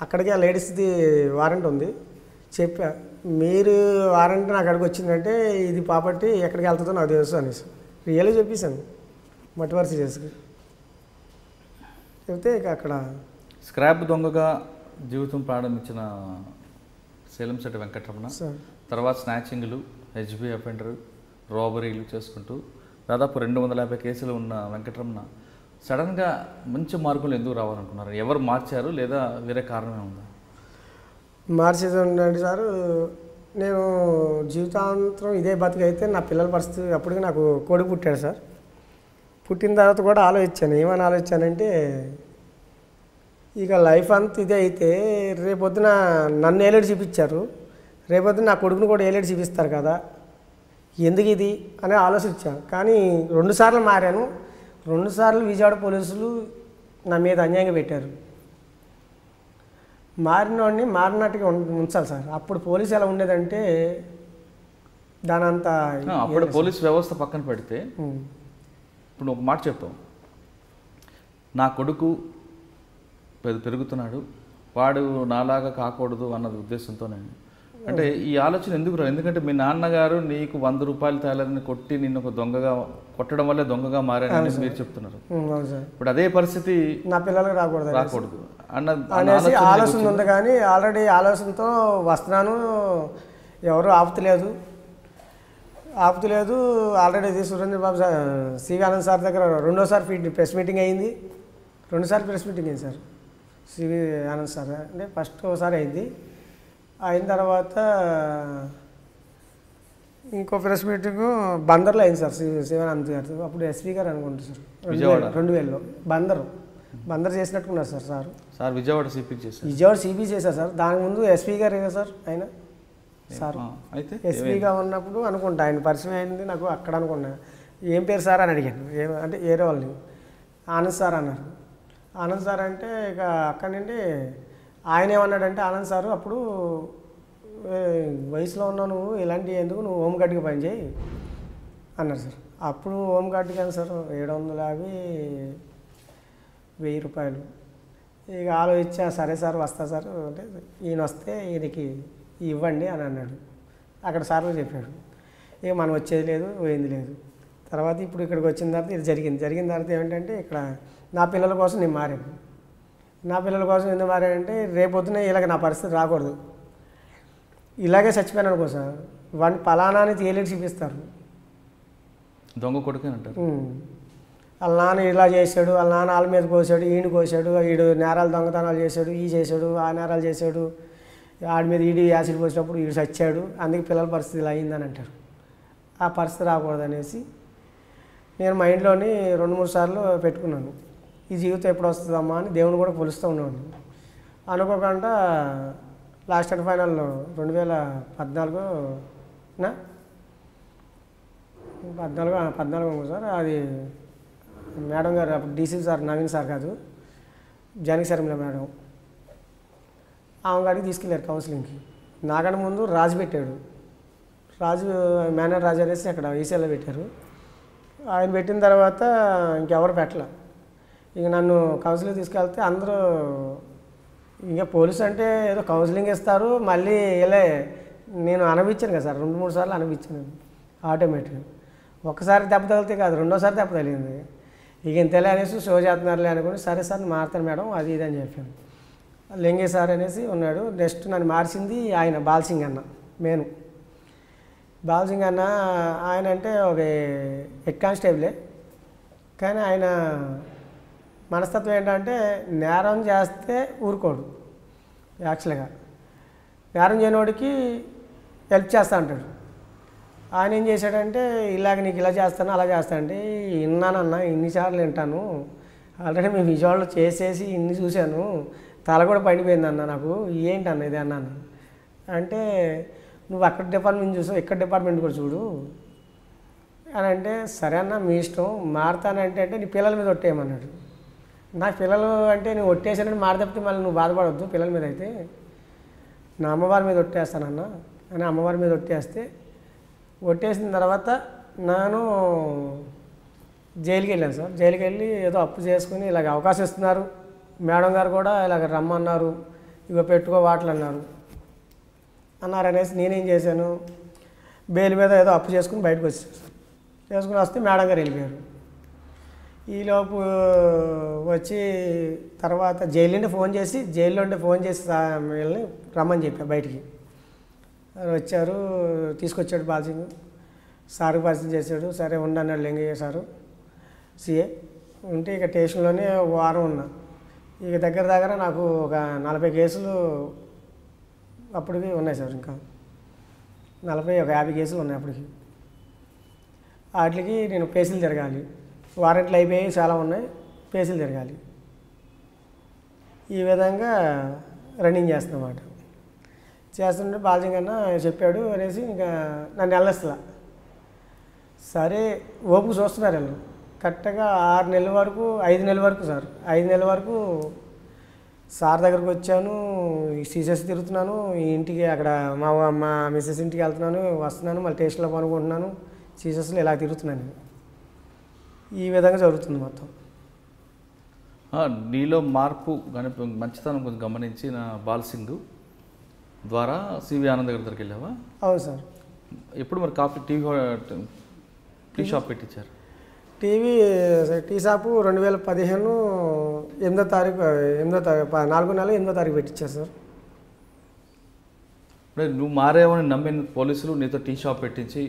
అక్కడికి ఆ లేడీస్ది వారెంట్ ఉంది, చెప్పా మీరు వారెంట్ నాకు అక్కడికి వచ్చిందంటే ఇది ప్రాపర్టీ ఎక్కడికి వెళ్తుందో నాకు తెలుసు అనేసి రియల్గా చెప్పేశాను. మట్టివరసి చేసుకు చెప్తే ఇక అక్కడ స్క్రాప్ దొంగగా జీవితం ప్రారంభించిన సేలంశెట్టి వెంకటరమణ తర్వాత స్నాచింగ్లు, హెచ్బి అఫెండర్, రాబరీలు చేసుకుంటూ దాదాపు 250 కేసులు ఉన్న వెంకటరమణ సడన్గా మంచి మార్కులు ఎందుకు రావాలనుకున్నారు? ఎవరు మార్చారు లేదా వేరే కారణమే ఉందా? మార్చేది ఉండండి సార్, నేను జీవితాంతరం ఇదే బతికైతే నా పిల్లల పరిస్థితి అప్పటికి నాకు కొడుకు పుట్టాడు సార్. పుట్టిన తర్వాత కూడా ఆలోచించాను. ఏమని ఆలోచించానంటే ఇక లైఫ్ అంతా ఇదే అయితే రేపొద్దున నన్ను ఏలేడు చూపించారు, రేపొద్దున నా కొడుకుని కూడా ఏలేడు చూపిస్తారు కదా, ఎందుకు ఇది అని ఆలోచించాను. కానీ 2 సార్లు మారాను. 2 సార్లు విజయవాడ పోలీసులు నా మీద అన్యాయంగా పెట్టారు. మారినోడిని మారినట్టుగా ఉంచాలి సార్. అప్పుడు పోలీసు ఎలా ఉండేదంటే దానంతా అప్పుడు పోలీస్ వ్యవస్థ పక్కన పెడితే ఇప్పుడు ఒక మాట చెప్తాం, నా కొడుకు పెరుగుతున్నాడు, వాడు నాలాగా కాకూడదు అన్నది ఉద్దేశంతోనే. అంటే ఈ ఆలోచన ఎందుకు రాదు? ఎందుకంటే మీ నాన్నగారు నీకు 100 రూపాయలు తేలని కొట్టి నిన్ను ఒక దొంగగా కొట్టడం వల్లే దొంగగా మారని మీరు చెప్తున్నారు. ఇప్పుడు అదే పరిస్థితి నా పిల్లలకు రాకూడదు అనేసి ఆలోచన ఉంది. కానీ ఆల్రెడీ ఆలోచనతో వస్తున్నాను, ఎవరు ఆపుతలేదు. ఆల్రెడీ ఇది సురేంద్ర బాబు సార్, సివి ఆనంద్ సార్ దగ్గర 2వ ప్రెస్ మీటింగ్ అయింది. 2 సార్లు ప్రెస్ మీటింగ్ అయింది సార్ సివి ఆనంద్ సార్. అంటే ఫస్ట్ ఒకసారి అయింది, అయిన తర్వాత ఇంకో ప్రెస్ మీటింగ్ బందర్లో అయింది సార్ శివానంద్ గారు. అప్పుడు ఎస్పీ గారు అనుకుంటారు సార్, 2000లో బందర్ చేసినట్టుకున్నారు సార్. విజయవాడ సిపి చేశారు సార్. దానికి ముందు ఎస్పీ గారు సార్ ఆయన సార్. అయితే ఎస్పీగా ఉన్నప్పుడు అనుకుంటా ఆయన పరిచయం అయింది నాకు అక్కడ అనుకున్నా. ఏం పేరు సార్ అని అడిగాను, అంటే ఏరే వాళ్ళని. ఆనంద్ సార్ అన్నారు. ఆనంద్ సార్ అంటే ఇక అక్కడి నుండి ఆయన ఏమన్నాడంటే ఆనంద్ సారు అప్పుడు వయసులో ఉన్నావు నువ్వు, ఇలాంటివి ఎందుకు, నువ్వు హోంగార్డ్కి పని చేయి అన్నారు సార్. అప్పుడు హోంగార్డ్కి అని సార్ 750 1000 రూపాయలు. ఇక ఆలోచించా, సరే సార్ వస్తా సార్ అంటే ఈయన వస్తే ఈయనకి ఇవ్వండి అని అన్నాడు. అక్కడ సార్లు చెప్పాడు. ఇక మనం వచ్చేది లేదు, పోయింది లేదు. తర్వాత ఇప్పుడు ఇక్కడికి వచ్చిన తర్వాత ఇది జరిగిన తర్వాత ఏమిటంటే ఇక్కడ నా పిల్లల కోసం నేను మారాను. నా పిల్లల కోసం ఎందుకు మారానంటే రేపొద్దున ఇలాగ నా పరిస్థితి రాకూడదు. ఇలాగే చచ్చిపోయాను అనుకో సార్, వాడిని పలానా అని తేలికి చూపిస్తారు, దొంగ కొడుకు అంటారు. వాళ్ళ నాన్న ఇలా చేశాడు, వాళ్ళ నాన్న వాళ్ళ మీద కోసాడు, ఈయన కోసాడు, వీడు నేరాలు దొంగతనాలు చేశాడు, ఈ చేశాడు, ఆ నేరాలు చేశాడు, ఆడి మీద ఈడి యాసిడ్ పోసినప్పుడు వీడు చచ్చాడు, అందుకే పిల్లల పరిస్థితి ఇలా అయిందని అంటారు. ఆ పరిస్థితి రాకూడదు అనేసి నేను మైండ్లోని 2-3 సార్లు పెట్టుకున్నాను. ఈ జీవితం ఎప్పుడు వస్తుందమ్మా అని దేవుని కూడా కొలుస్తూ ఉన్నాను. అనుకోకుండా లాస్ట్ అండ్ ఫైనల్లో 2014 సార్. అది మేడం గారు అప్పుడు డీసీ సార్, నవీన్ సార్ కాదు, జానకి శర్మిల మేడం, ఆమె గారికి తీసుకెళ్ళారు కౌన్సిలింగ్కి. నాకన్నా ముందు రాజు పెట్టాడు. మేనర్ రాజు అనేసి అక్కడ ఈసీఎల్లో పెట్టారు. ఆయన పెట్టిన తర్వాత ఇంకెవరు పెట్టలే. ఇక నన్ను కౌన్సిలింగ్ తీసుకెళ్తే అందరూ ఇంకా పోలీసు అంటే ఏదో కౌన్సిలింగ్ ఇస్తారు, మళ్ళీ ఇలా నేను అనుభవించాను కదా సార్, 2-3 సార్లు అనుభవించాను ఆటోమేటిక్గా. ఒక్కసారి దెబ్బ తగిలితే కాదు, 2వ సారి దెబ్బ తగిలింది. ఇక ఇంతలే అనేసి షో చేస్తున్నారులే అనుకుని సరే సార్ మారుతాను మేడం అది ఇది అని చెప్పాను. లింగే సార్ అనేసి ఉన్నాడు. నెక్స్ట్ నన్ను మార్చింది ఆయన బాల్సింగ్ అన్న మేను. బాల్సింగ్ అన్న ఆయన అంటే ఒక హెడ్ కానిస్టేబులే, కానీ ఆయన మనస్తత్వం ఏంటంటే నేరం చేస్తే ఊరుకోడు. యాక్చువల్గా నేరం చేయనోడికి హెల్ప్ చేస్తా అంటాడు. ఆయన ఏం చేశాడంటే ఇలాగ నీకు ఇలా చేస్తాను అలా చేస్తానంటే విన్నానన్నా, ఇన్నిసార్లు వింటాను, ఆల్రెడీ మేము విజయవాడలో చేసేసి ఇన్ని చూశాను, తల కూడా పడిపోయిందన్న నాకు, ఏంటి అన్న ఇది అన్నాను. అంటే నువ్వు అక్కడ డిపార్ట్మెంట్ చూసావు, ఇక్కడ డిపార్ట్మెంట్ కూడా చూడు అని అంటే, సరే అన్న మీ ఇష్టం, మారుతానంటే నీ పిల్లల మీద ఒట్టేయమన్నాడు. నాకు పిల్లలు అంటే నువ్వు ఒట్టేసానంటే మారదప్పితే మళ్ళీ నువ్వు బాధపడవద్దు, పిల్లల మీద అయితే నా అమ్మవారి మీద ఒట్టేస్తానన్న అని అమ్మవారి మీద ఒట్టేసిన తర్వాత నేను జైలుకి వెళ్ళాను సార్. జైలుకి వెళ్ళి ఏదో అప్పు చేసుకుని ఇలాగ అవకాశం ఇస్తున్నారు, మేడం గారు కూడా ఇలాగ రమ్మన్నారు, ఇగో పెట్టుకో వాటలు అన్నారు అనేసి నేనేం చేశాను, బెయిల్ మీద ఏదో అప్పు చేసుకుని బయటకు వచ్చాను. చేసుకుని వస్తే మేడం గారు వెళ్ళిపోయారు. ఈలోపు వచ్చి తర్వాత జైలు నుండి ఫోన్ చేసి వీళ్ళని రమ్మని చెప్పా బయటికి. వచ్చారు, తీసుకొచ్చాడు బాల్సింగ్ సారు పరిచయం చేశాడు. సరే ఉండన్నాడు లింగయ్య సారు సిఏ. ఉంటే ఇక స్టేషన్లోనే వారం ఉన్నా. ఇక దగ్గర నాకు ఒక 40 కేసులు అప్పటికి ఉన్నాయి సార్. ఇంకా 50 కేసులు ఉన్నాయి అప్పటికి. వాటికి నేను పేసీలు తిరగాలి, వారెంట్లు అయిపోయి చాలా ఉన్నాయి, పేసీలు తిరగాలి. ఈ విధంగా రన్నింగ్ చేస్తున్నమాట. చేస్తుంటే బాల్సింగ్ అన్న చెప్పాడు అనేసి ఇంకా నన్ను వెళ్ళొస్తా. సరే ఓపు చూస్తున్నారు వీళ్ళు. కరెక్ట్గా 6 నెలల వరకు 5 నెలల వరకు సార్ 5 నెలల వరకు సార్ దగ్గరకు వచ్చాను, సీసెస్ తిరుగుతున్నాను, ఇంటికి అక్కడ మా మిస్సెస్ ఇంటికి వెళ్తున్నాను, వస్తున్నాను, మళ్ళీ స్టేషన్లో పనుకుంటున్నాను, సీసెస్లో ఇలా తిరుగుతున్నాను. ఈ విధంగా జరుగుతుంది మొత్తం. నీలో మార్పు మంచితనం కొంచెం గమనించిన బాల్సింగ్ ద్వారా సివి ఆనంద్ గారి దగ్గరికి వెళ్ళావా? అవును సార్. ఎప్పుడు మరి టీ షాప్ పెట్టించారు? టీ షాపు 2015 8వ తారీఖు 4వ నెల 8వ తారీఖు పెట్టించారు సార్. నువ్వు మారేవని నమ్మిన పోలీసులు నీతో టీ షాప్ పెట్టించి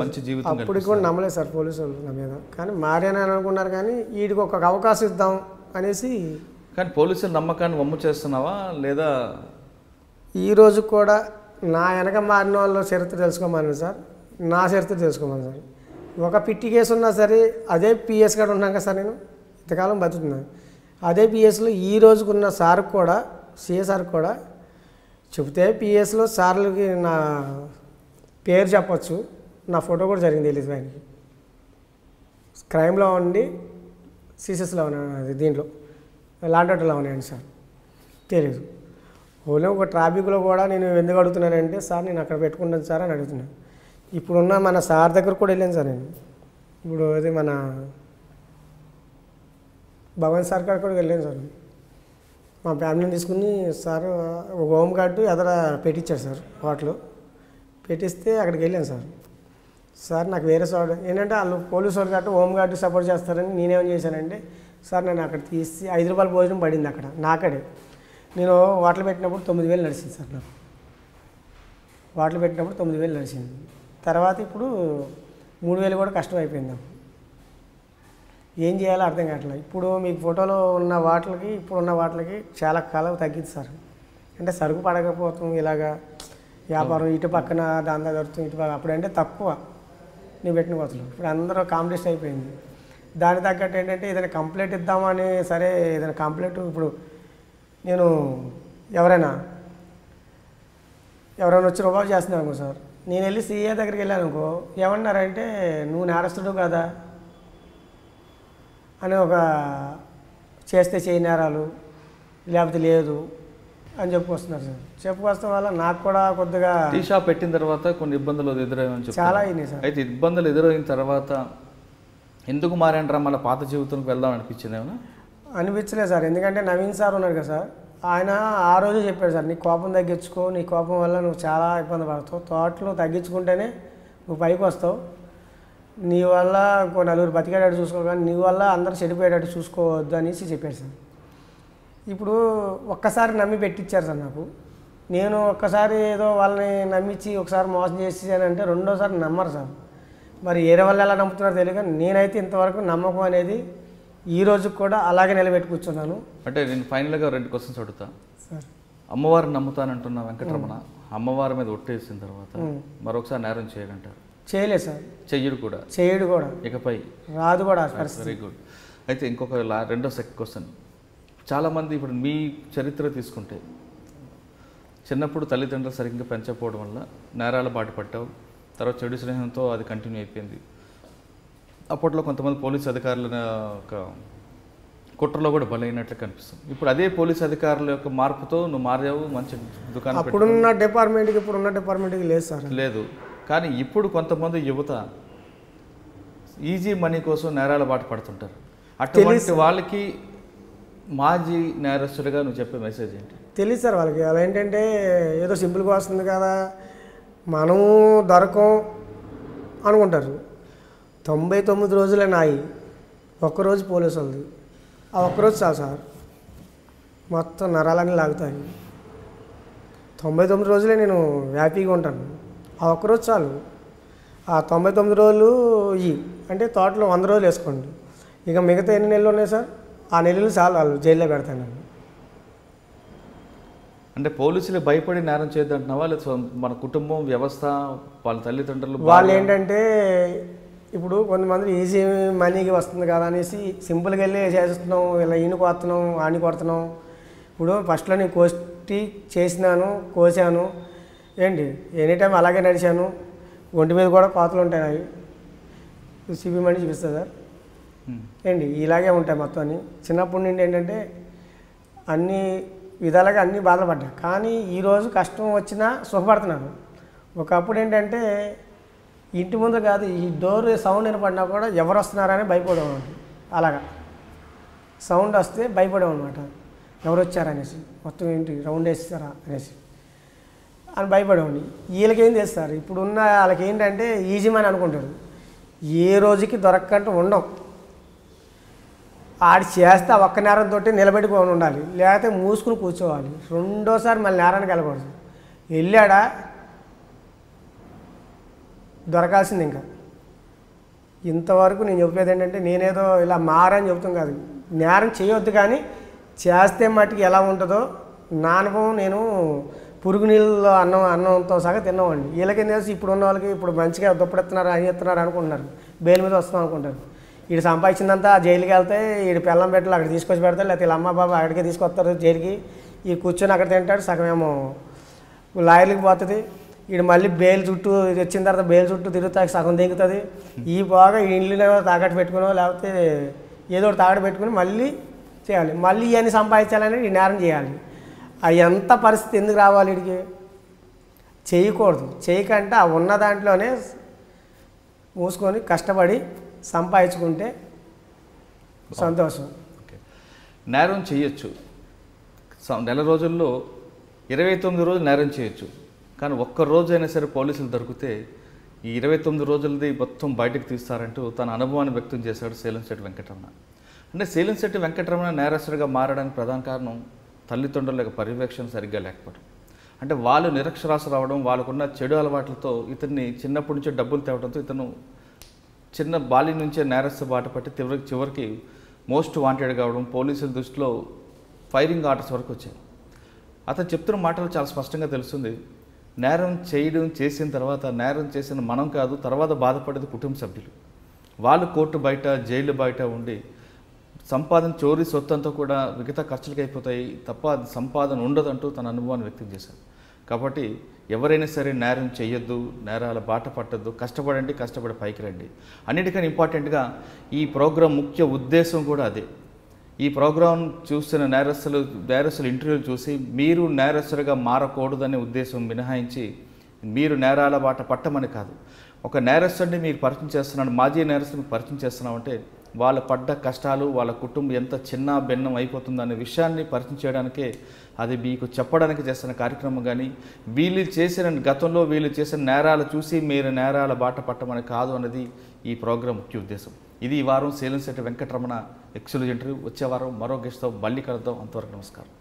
మంచి జీవితం అప్పటికి కూడా నమ్మలేదు సార్ పోలీసు వాళ్ళు నా మీద. కానీ మారేనని అనుకున్నారు, కానీ వీడికి ఒక అవకాశం ఇద్దాం అనేసి. కానీ పోలీసుల నమ్మకాన్ని వమ్ము చేస్తున్నావా లేదా? ఈరోజు కూడా నా వెనక మారిన వాళ్ళు చరిత్ర తెలుసుకోమని సార్, నా చరిత్ర తెలుసుకోమని సార్. ఒక పిట్టి కేసు ఉన్నా సరే అదే పిఎస్ కాడ ఉన్నాం కదా సార్, నేను ఇంతకాలం బతుకుతున్నాను అదే పిఎస్లో. ఈ రోజుకున్న సార్ కూడా సిఏ సార్ కూడా చెబితే పిఎస్లో సార్లకి నా పేరు చెప్పచ్చు, నా ఫోటో కూడా జరిగింది తెలియదు ఆయనకి. క్రైమ్లో ఉండి సీసెస్లో ఉన్నాను, దీంట్లో లాండ్ ఆర్డర్లో ఉన్నాయండి సార్, తెలియదు. ఓన్లీ ఒక ట్రాఫిక్లో కూడా నేను ఎందుకు అడుగుతున్నానంటే, సార్ నేను అక్కడ పెట్టుకుంటాను సార్ అని అడుగుతున్నాను. ఇప్పుడున్న మన సార్ దగ్గర కూడా వెళ్ళాను సార్ నేను. ఇప్పుడు అది మన భగవాన్ సార్ కాడ కూడా వెళ్ళాను సార్. మా ఫ్యామిలీని తీసుకుని సార్ ఒక హోమ్ గార్డు ఎదర పెట్టించారు సార్, హోటల్ పెట్టిస్తే అక్కడికి వెళ్ళాను సార్. సార్ నాకు వేరే సార్ ఏంటంటే వాళ్ళు పోలీసు వాళ్ళు కాబట్టి హోమ్ గార్డు సపోర్ట్ చేస్తారని నేనేం చేశానంటే, సార్ నేను అక్కడ తీసి 5 రూపాయల భోజనం పడింది అక్కడ నాకడే. నేను హోటల్ పెట్టినప్పుడు 9,000 నడిచింది సార్ నాకు. హోటల్ పెట్టినప్పుడు 9,000 నడిచింది. తర్వాత ఇప్పుడు 3,000 కూడా కష్టం అయిపోయింది నాకు. ఏం చేయాలో అర్థం కావట్లేదు. ఇప్పుడు మీకు ఫోటోలో ఉన్న వాటికి ఇప్పుడున్న వాటికి చాలా కాలం తగ్గింది సార్. అంటే సరుకు పడకపోతాం, ఇలాగా వ్యాపారం ఇటు పక్కన దాందా దొరుకుతుంది, ఇటు పక్క అప్పుడంటే తక్కువ నేను పెట్టిన కోతలు. ఇప్పుడు అందరూ కాంపిటీషన్ అయిపోయింది. దాని తగ్గట్టు ఏంటంటే ఏదైనా కంప్లైంట్ ఇద్దామని, సరే ఏదైనా కంప్లైంట్ ఇప్పుడు నేను ఎవరైనా వచ్చి రుబాబు చేస్తున్నాను అనుకో సార్, నేను వెళ్ళి సీఏ దగ్గరికి వెళ్ళాను అనుకో, ఏమన్నారంటే నువ్వు నేరస్తుడు కదా అని ఒక చేస్తే చేయి నేరాలు లేకపోతే లేదు అని చెప్పుకొస్తున్నారు సార్. చెప్పుకొస్తాం వల్ల నాకు కూడా కొద్దిగా టీ షాప్ పెట్టిన తర్వాత కొన్ని ఇబ్బందులు ఎదురయ్యని చాలా అయినాయి సార్. అయితే ఇబ్బందులు ఎదురైన తర్వాత ఎందుకు మారేంటారా, మళ్ళీ పాత జీవితానికి వెళ్దాం అనిపించింది ఏమన్నా? అనిపించలేదు సార్. ఎందుకంటే నవీన్ సార్ ఉన్నాడు కదా సార్, ఆయన ఆ రోజు చెప్పాడు సార్, నీ కోపం తగ్గించుకో, నీ కోపం వల్ల నువ్వు చాలా ఇబ్బంది పడతావు, తోటలు తగ్గించుకుంటేనే నువ్వు పైకి వస్తావు, నీ వల్ల ఇంకో 4 బతికేటట్టు చూసుకో, కానీ నీ వల్ల అందరూ చెడిపోయేటట్టు చూసుకోవద్దు అనేసి చెప్పాడు సార్. ఇప్పుడు ఒక్కసారి నమ్మి పెట్టించారు సార్ నాకు. నేను ఒక్కసారి ఏదో వాళ్ళని నమ్మించి ఒకసారి మోసం చేసేసానంటే రెండోసారి నమ్మరు సార్. మరి వేరే వాళ్ళు ఎలా నమ్ముతున్నారో తెలియదు, కానీ నేనైతే ఇంతవరకు నమ్మకం అనేది ఈ రోజు కూడా అలాగే నిలబెట్టి కూర్చున్నాను. అంటే నేను ఫైనల్గా 2 క్వశ్చన్స్ అడుగుతా సార్. అమ్మవారిని నమ్ముతానంటున్న వెంకటరమణ అమ్మవారి మీద ఒట్టేసిన తర్వాత మరొకసారి నేరం చేయడంటారు? చేయలేదు సార్. చెయ్యడు కూడా, చేయడు కూడా, ఇకపై రాదు కూడా. Very good. అయితే ఇంకొక రెండో క్వశ్చన్, చాలామంది ఇప్పుడు మీ చరిత్ర తీసుకుంటే చిన్నప్పుడు తల్లిదండ్రులు సరిగ్గా పెంచకపోవడం వల్ల నేరాల బాట పట్టావు, తర్వాత చెడు స్నేహంతో అది కంటిన్యూ అయిపోయింది. అప్పట్లో కొంతమంది పోలీసు అధికారుల యొక్క కుట్రలో కూడా బలైనట్లు కనిపిస్తుంది. ఇప్పుడు అదే పోలీసు అధికారుల యొక్క మార్పుతో నువ్వు మారావు, మంచి దుకాణం అప్పుడున్న డిపార్ట్మెంట్కి ఇప్పుడున్న డిపార్ట్మెంట్కి లేదు సార్. లేదు, కానీ ఇప్పుడు కొంతమంది యువత ఈజీ మనీ కోసం నేరాల బాట పడుతుంటారు. అటువంటి వాళ్ళకి మాజీ నేరస్తుడిగా నువ్వు చెప్పే మెసేజ్ ఏంటి? తెలియదు సార్ వాళ్ళకి. అలా ఏంటంటే ఏదో సింపుల్గా వస్తుంది కదా, మనము దొరకం అనుకుంటారు. 99 రోజులే నాయి, ఒక్కరోజు పోలీసు వాళ్ళది. ఆ ఒక్కరోజు చాలు సార్, మొత్తం నరాలన్నీ లాగుతాయి. 99 రోజులే నేను హ్యాపీగా ఉంటాను. ఆ ఒక్కరోజు చాలు. ఆ 99 రోజులు ఇవి అంటే తోటలో 100 రోజులు వేసుకోండి. ఇక మిగతా ఎన్ని నెలలు ఉన్నాయి సార్, ఆ నెలలు చాలు వాళ్ళు జైల్లో పెడతాను. అంటే పోలీసులు భయపడి నేరం చేయొద్దంటున్నావా, లేదా మన కుటుంబం వ్యవస్థ వాళ్ళ తల్లిదండ్రులు వాళ్ళు ఏంటంటే ఇప్పుడు కొంతమంది ఈజీ మనీకి వస్తుంది కదా అనేసి సింపుల్గా వెళ్ళి చేస్తున్నాం, ఇలా ఈయన కొడుతున్నాం ఆని కొడుతున్నాం. ఇప్పుడు ఫస్ట్లో నేను కోసి చేసినాను, కోసాను ఏంటి, ఎనీ టైం అలాగే నడిచాను. ఒంటి మీద కూడా కోతలు ఉంటాయి అవి, సిబి మనీ చూపిస్తుంది సార్ ఏంటి, ఇలాగే ఉంటాయి మొత్తం అన్నీ. చిన్నప్పటి నుండి ఏంటంటే అన్ని విధాలుగా అన్నీ బాధలు పడ్డా, కానీ ఈరోజు కష్టం వచ్చినా సుఖపడుతున్నాను. ఒకప్పుడు ఏంటంటే ఇంటి ముందు కాదు, ఈ డోర్ సౌండ్ వినపడినా కూడా ఎవరు వస్తున్నారని భయపడేవాడు. అలాగా సౌండ్ వస్తే భయపడేవన్నమాట, ఎవరు వచ్చారనేసి, మొత్తం ఏంటి రౌండ్ వేస్తారా అనేసి అని భయపడేవాడిని. వీళ్ళకేం చేస్తారు ఇప్పుడున్న వాళ్ళకి ఏంటంటే ఈజీ మని అనుకుంటారు. ఏ రోజుకి దొరక్కంటూ ఉండవు. ఆడి చేస్తే ఆ ఒక్క నేరంతో నిలబెట్టుకొని ఉండాలి, లేకపోతే మూసుకుని కూర్చోవాలి. రెండోసారి మళ్ళీ నేరానికి వెళ్ళకూడదు. వెళ్ళాడా దొరకాల్సింది. ఇంకా ఇంతవరకు నేను చెప్పేది ఏంటంటే నేనేదో ఇలా మారని చెప్తాం కాదు, నేరం చేయొద్దు, కానీ చేస్తే మట్టుకు ఎలా ఉంటుందో నా అనుభవం. నేను పురుగు నీళ్ళలో అన్నంతో సగా తిన్నవాడిని. వీళ్ళకేం తెలిసి ఇప్పుడు ఉన్న వాళ్ళకి ఇప్పుడు మంచిగా దుప్పడెత్తున్నారు అని చెప్తున్నారు అనుకుంటున్నారు, బెయిల్ మీద వస్తాం అనుకుంటారు. వీడు సంపాదించిందంతా జైలుకి వెళ్తే వీడు పెళ్ళం పెట్టలు అక్కడ తీసుకొచ్చి పెడతారు, లేకపోతే వీళ్ళ అమ్మ బాబా అక్కడికే తీసుకొస్తారు జైలుకి. ఈ కూర్చొని అక్కడ తింటాడు, సగమేమో లాయర్లకి పోతుంది. వీడు మళ్ళీ బెయిల్ చుట్టూ వచ్చిన తర్వాత బెయిల్ చుట్టూ తిరుగుతాకి సగం దిగుతుంది. ఈ బాగా ఇంట్లో తాకట్టు పెట్టుకునో లేకపోతే ఏదో ఒకటి తాకట్టు పెట్టుకుని మళ్ళీ చేయాలి, మళ్ళీ ఇవన్నీ సంపాదించాలని ఈ నేరం చేయాలి. అది ఎంత పరిస్థితి ఎందుకు రావాలి వీడికి? చేయకూడదు. చేయకంటే ఆ ఉన్న దాంట్లోనే మూసుకొని కష్టపడి సంపాదించుకుంటే సంతోషం. ఓకే, నేరం చేయొచ్చు, నెల రోజుల్లో 29 రోజులు నేరం చేయొచ్చు, కానీ ఒక్క రోజైనా సరే పోలీసులు దొరికితే ఈ 29 రోజులది మొత్తం బయటకు తీస్తారంటూ తన అనుభవాన్ని వ్యక్తం చేశాడు సేలంశెట్టి వెంకటరమణ. అంటే సేలంశెట్టి వెంకటరమణ నేరస్తుడిగా మారడానికి ప్రధాన కారణం తల్లిదండ్రుల యొక్క పర్యవేక్షణ సరిగ్గా లేకపోవడం. అంటే వాళ్ళు నిరక్షరాస్యులు రావడం, వాళ్ళకున్న చెడు అలవాట్లతో ఇతన్ని చిన్నప్పటి నుంచే డబ్బులు తేవడంతో ఇతను చిన్న బాల్యం నుంచే నేరస్తు బాట పట్టి చివరికి మోస్ట్ వాంటెడ్ కావడం, పోలీసుల దృష్టిలో ఫైరింగ్ ఆర్డర్స్ వరకు వచ్చాయి. అతను చెప్తున్న మాటలు చాలా స్పష్టంగా తెలుస్తుంది. నేరం చేసిన తర్వాత నేరం చేసిన మనం కాదు, తర్వాత బాధపడేది కుటుంబ సభ్యులు. వాళ్ళు కోర్టు బయట జైలు బయట ఉండి సంపాదన చోరీ సొత్తంతా కూడా మిగతా ఖర్చులకు అయిపోతాయి తప్ప అది సంపాదన ఉండదంటూ తన అనుభవాన్ని వ్యక్తం చేశారు. కాబట్టి ఎవరైనా సరే నేరం చేయొద్దు, నేరాల బాట పట్టద్దు, కష్టపడండి, కష్టపడి పైకి రండి. అన్నిటికన్నా ఇంపార్టెంట్గా ఈ ప్రోగ్రాం ముఖ్య ఉద్దేశం కూడా అదే. ఈ ప్రోగ్రాం చూస్తున్న నేరస్తులు ఇంటర్వ్యూలు చూసి మీరు నేరస్తులుగా మారకూడదనే ఉద్దేశం మినహాయించి మీరు నేరాల బాట పట్టమని కాదు. ఒక నేరస్తుడిని మీరు పరిచయం చేస్తున్నాడు, మాజీ నేరస్తుడిని పరిచయం చేస్తున్నామంటే వాళ్ళ పడ్డ కష్టాలు, వాళ్ళ కుటుంబం ఎంత చిన్న భిన్నం అయిపోతుందనే విషయాన్ని పరిచయం చేయడానికే, అది మీకు చెప్పడానికి చేస్తున్న కార్యక్రమం. కానీ గతంలో వీళ్ళు చేసిన నేరాలు చూసి మీరు నేరాల బాట పట్టమని కాదు అన్నది ఈ ప్రోగ్రాం ముఖ్య ఉద్దేశం. ఇది ఈ వారం సేలంశెట్టి వెంకటరమణ ఎక్స్క్లూజివ్ ఇంటర్వ్యూ. వచ్చే వారం మరో గెస్ట్తో మళ్ళీ కలుద్దాం. అంతవరకు నమస్కారం.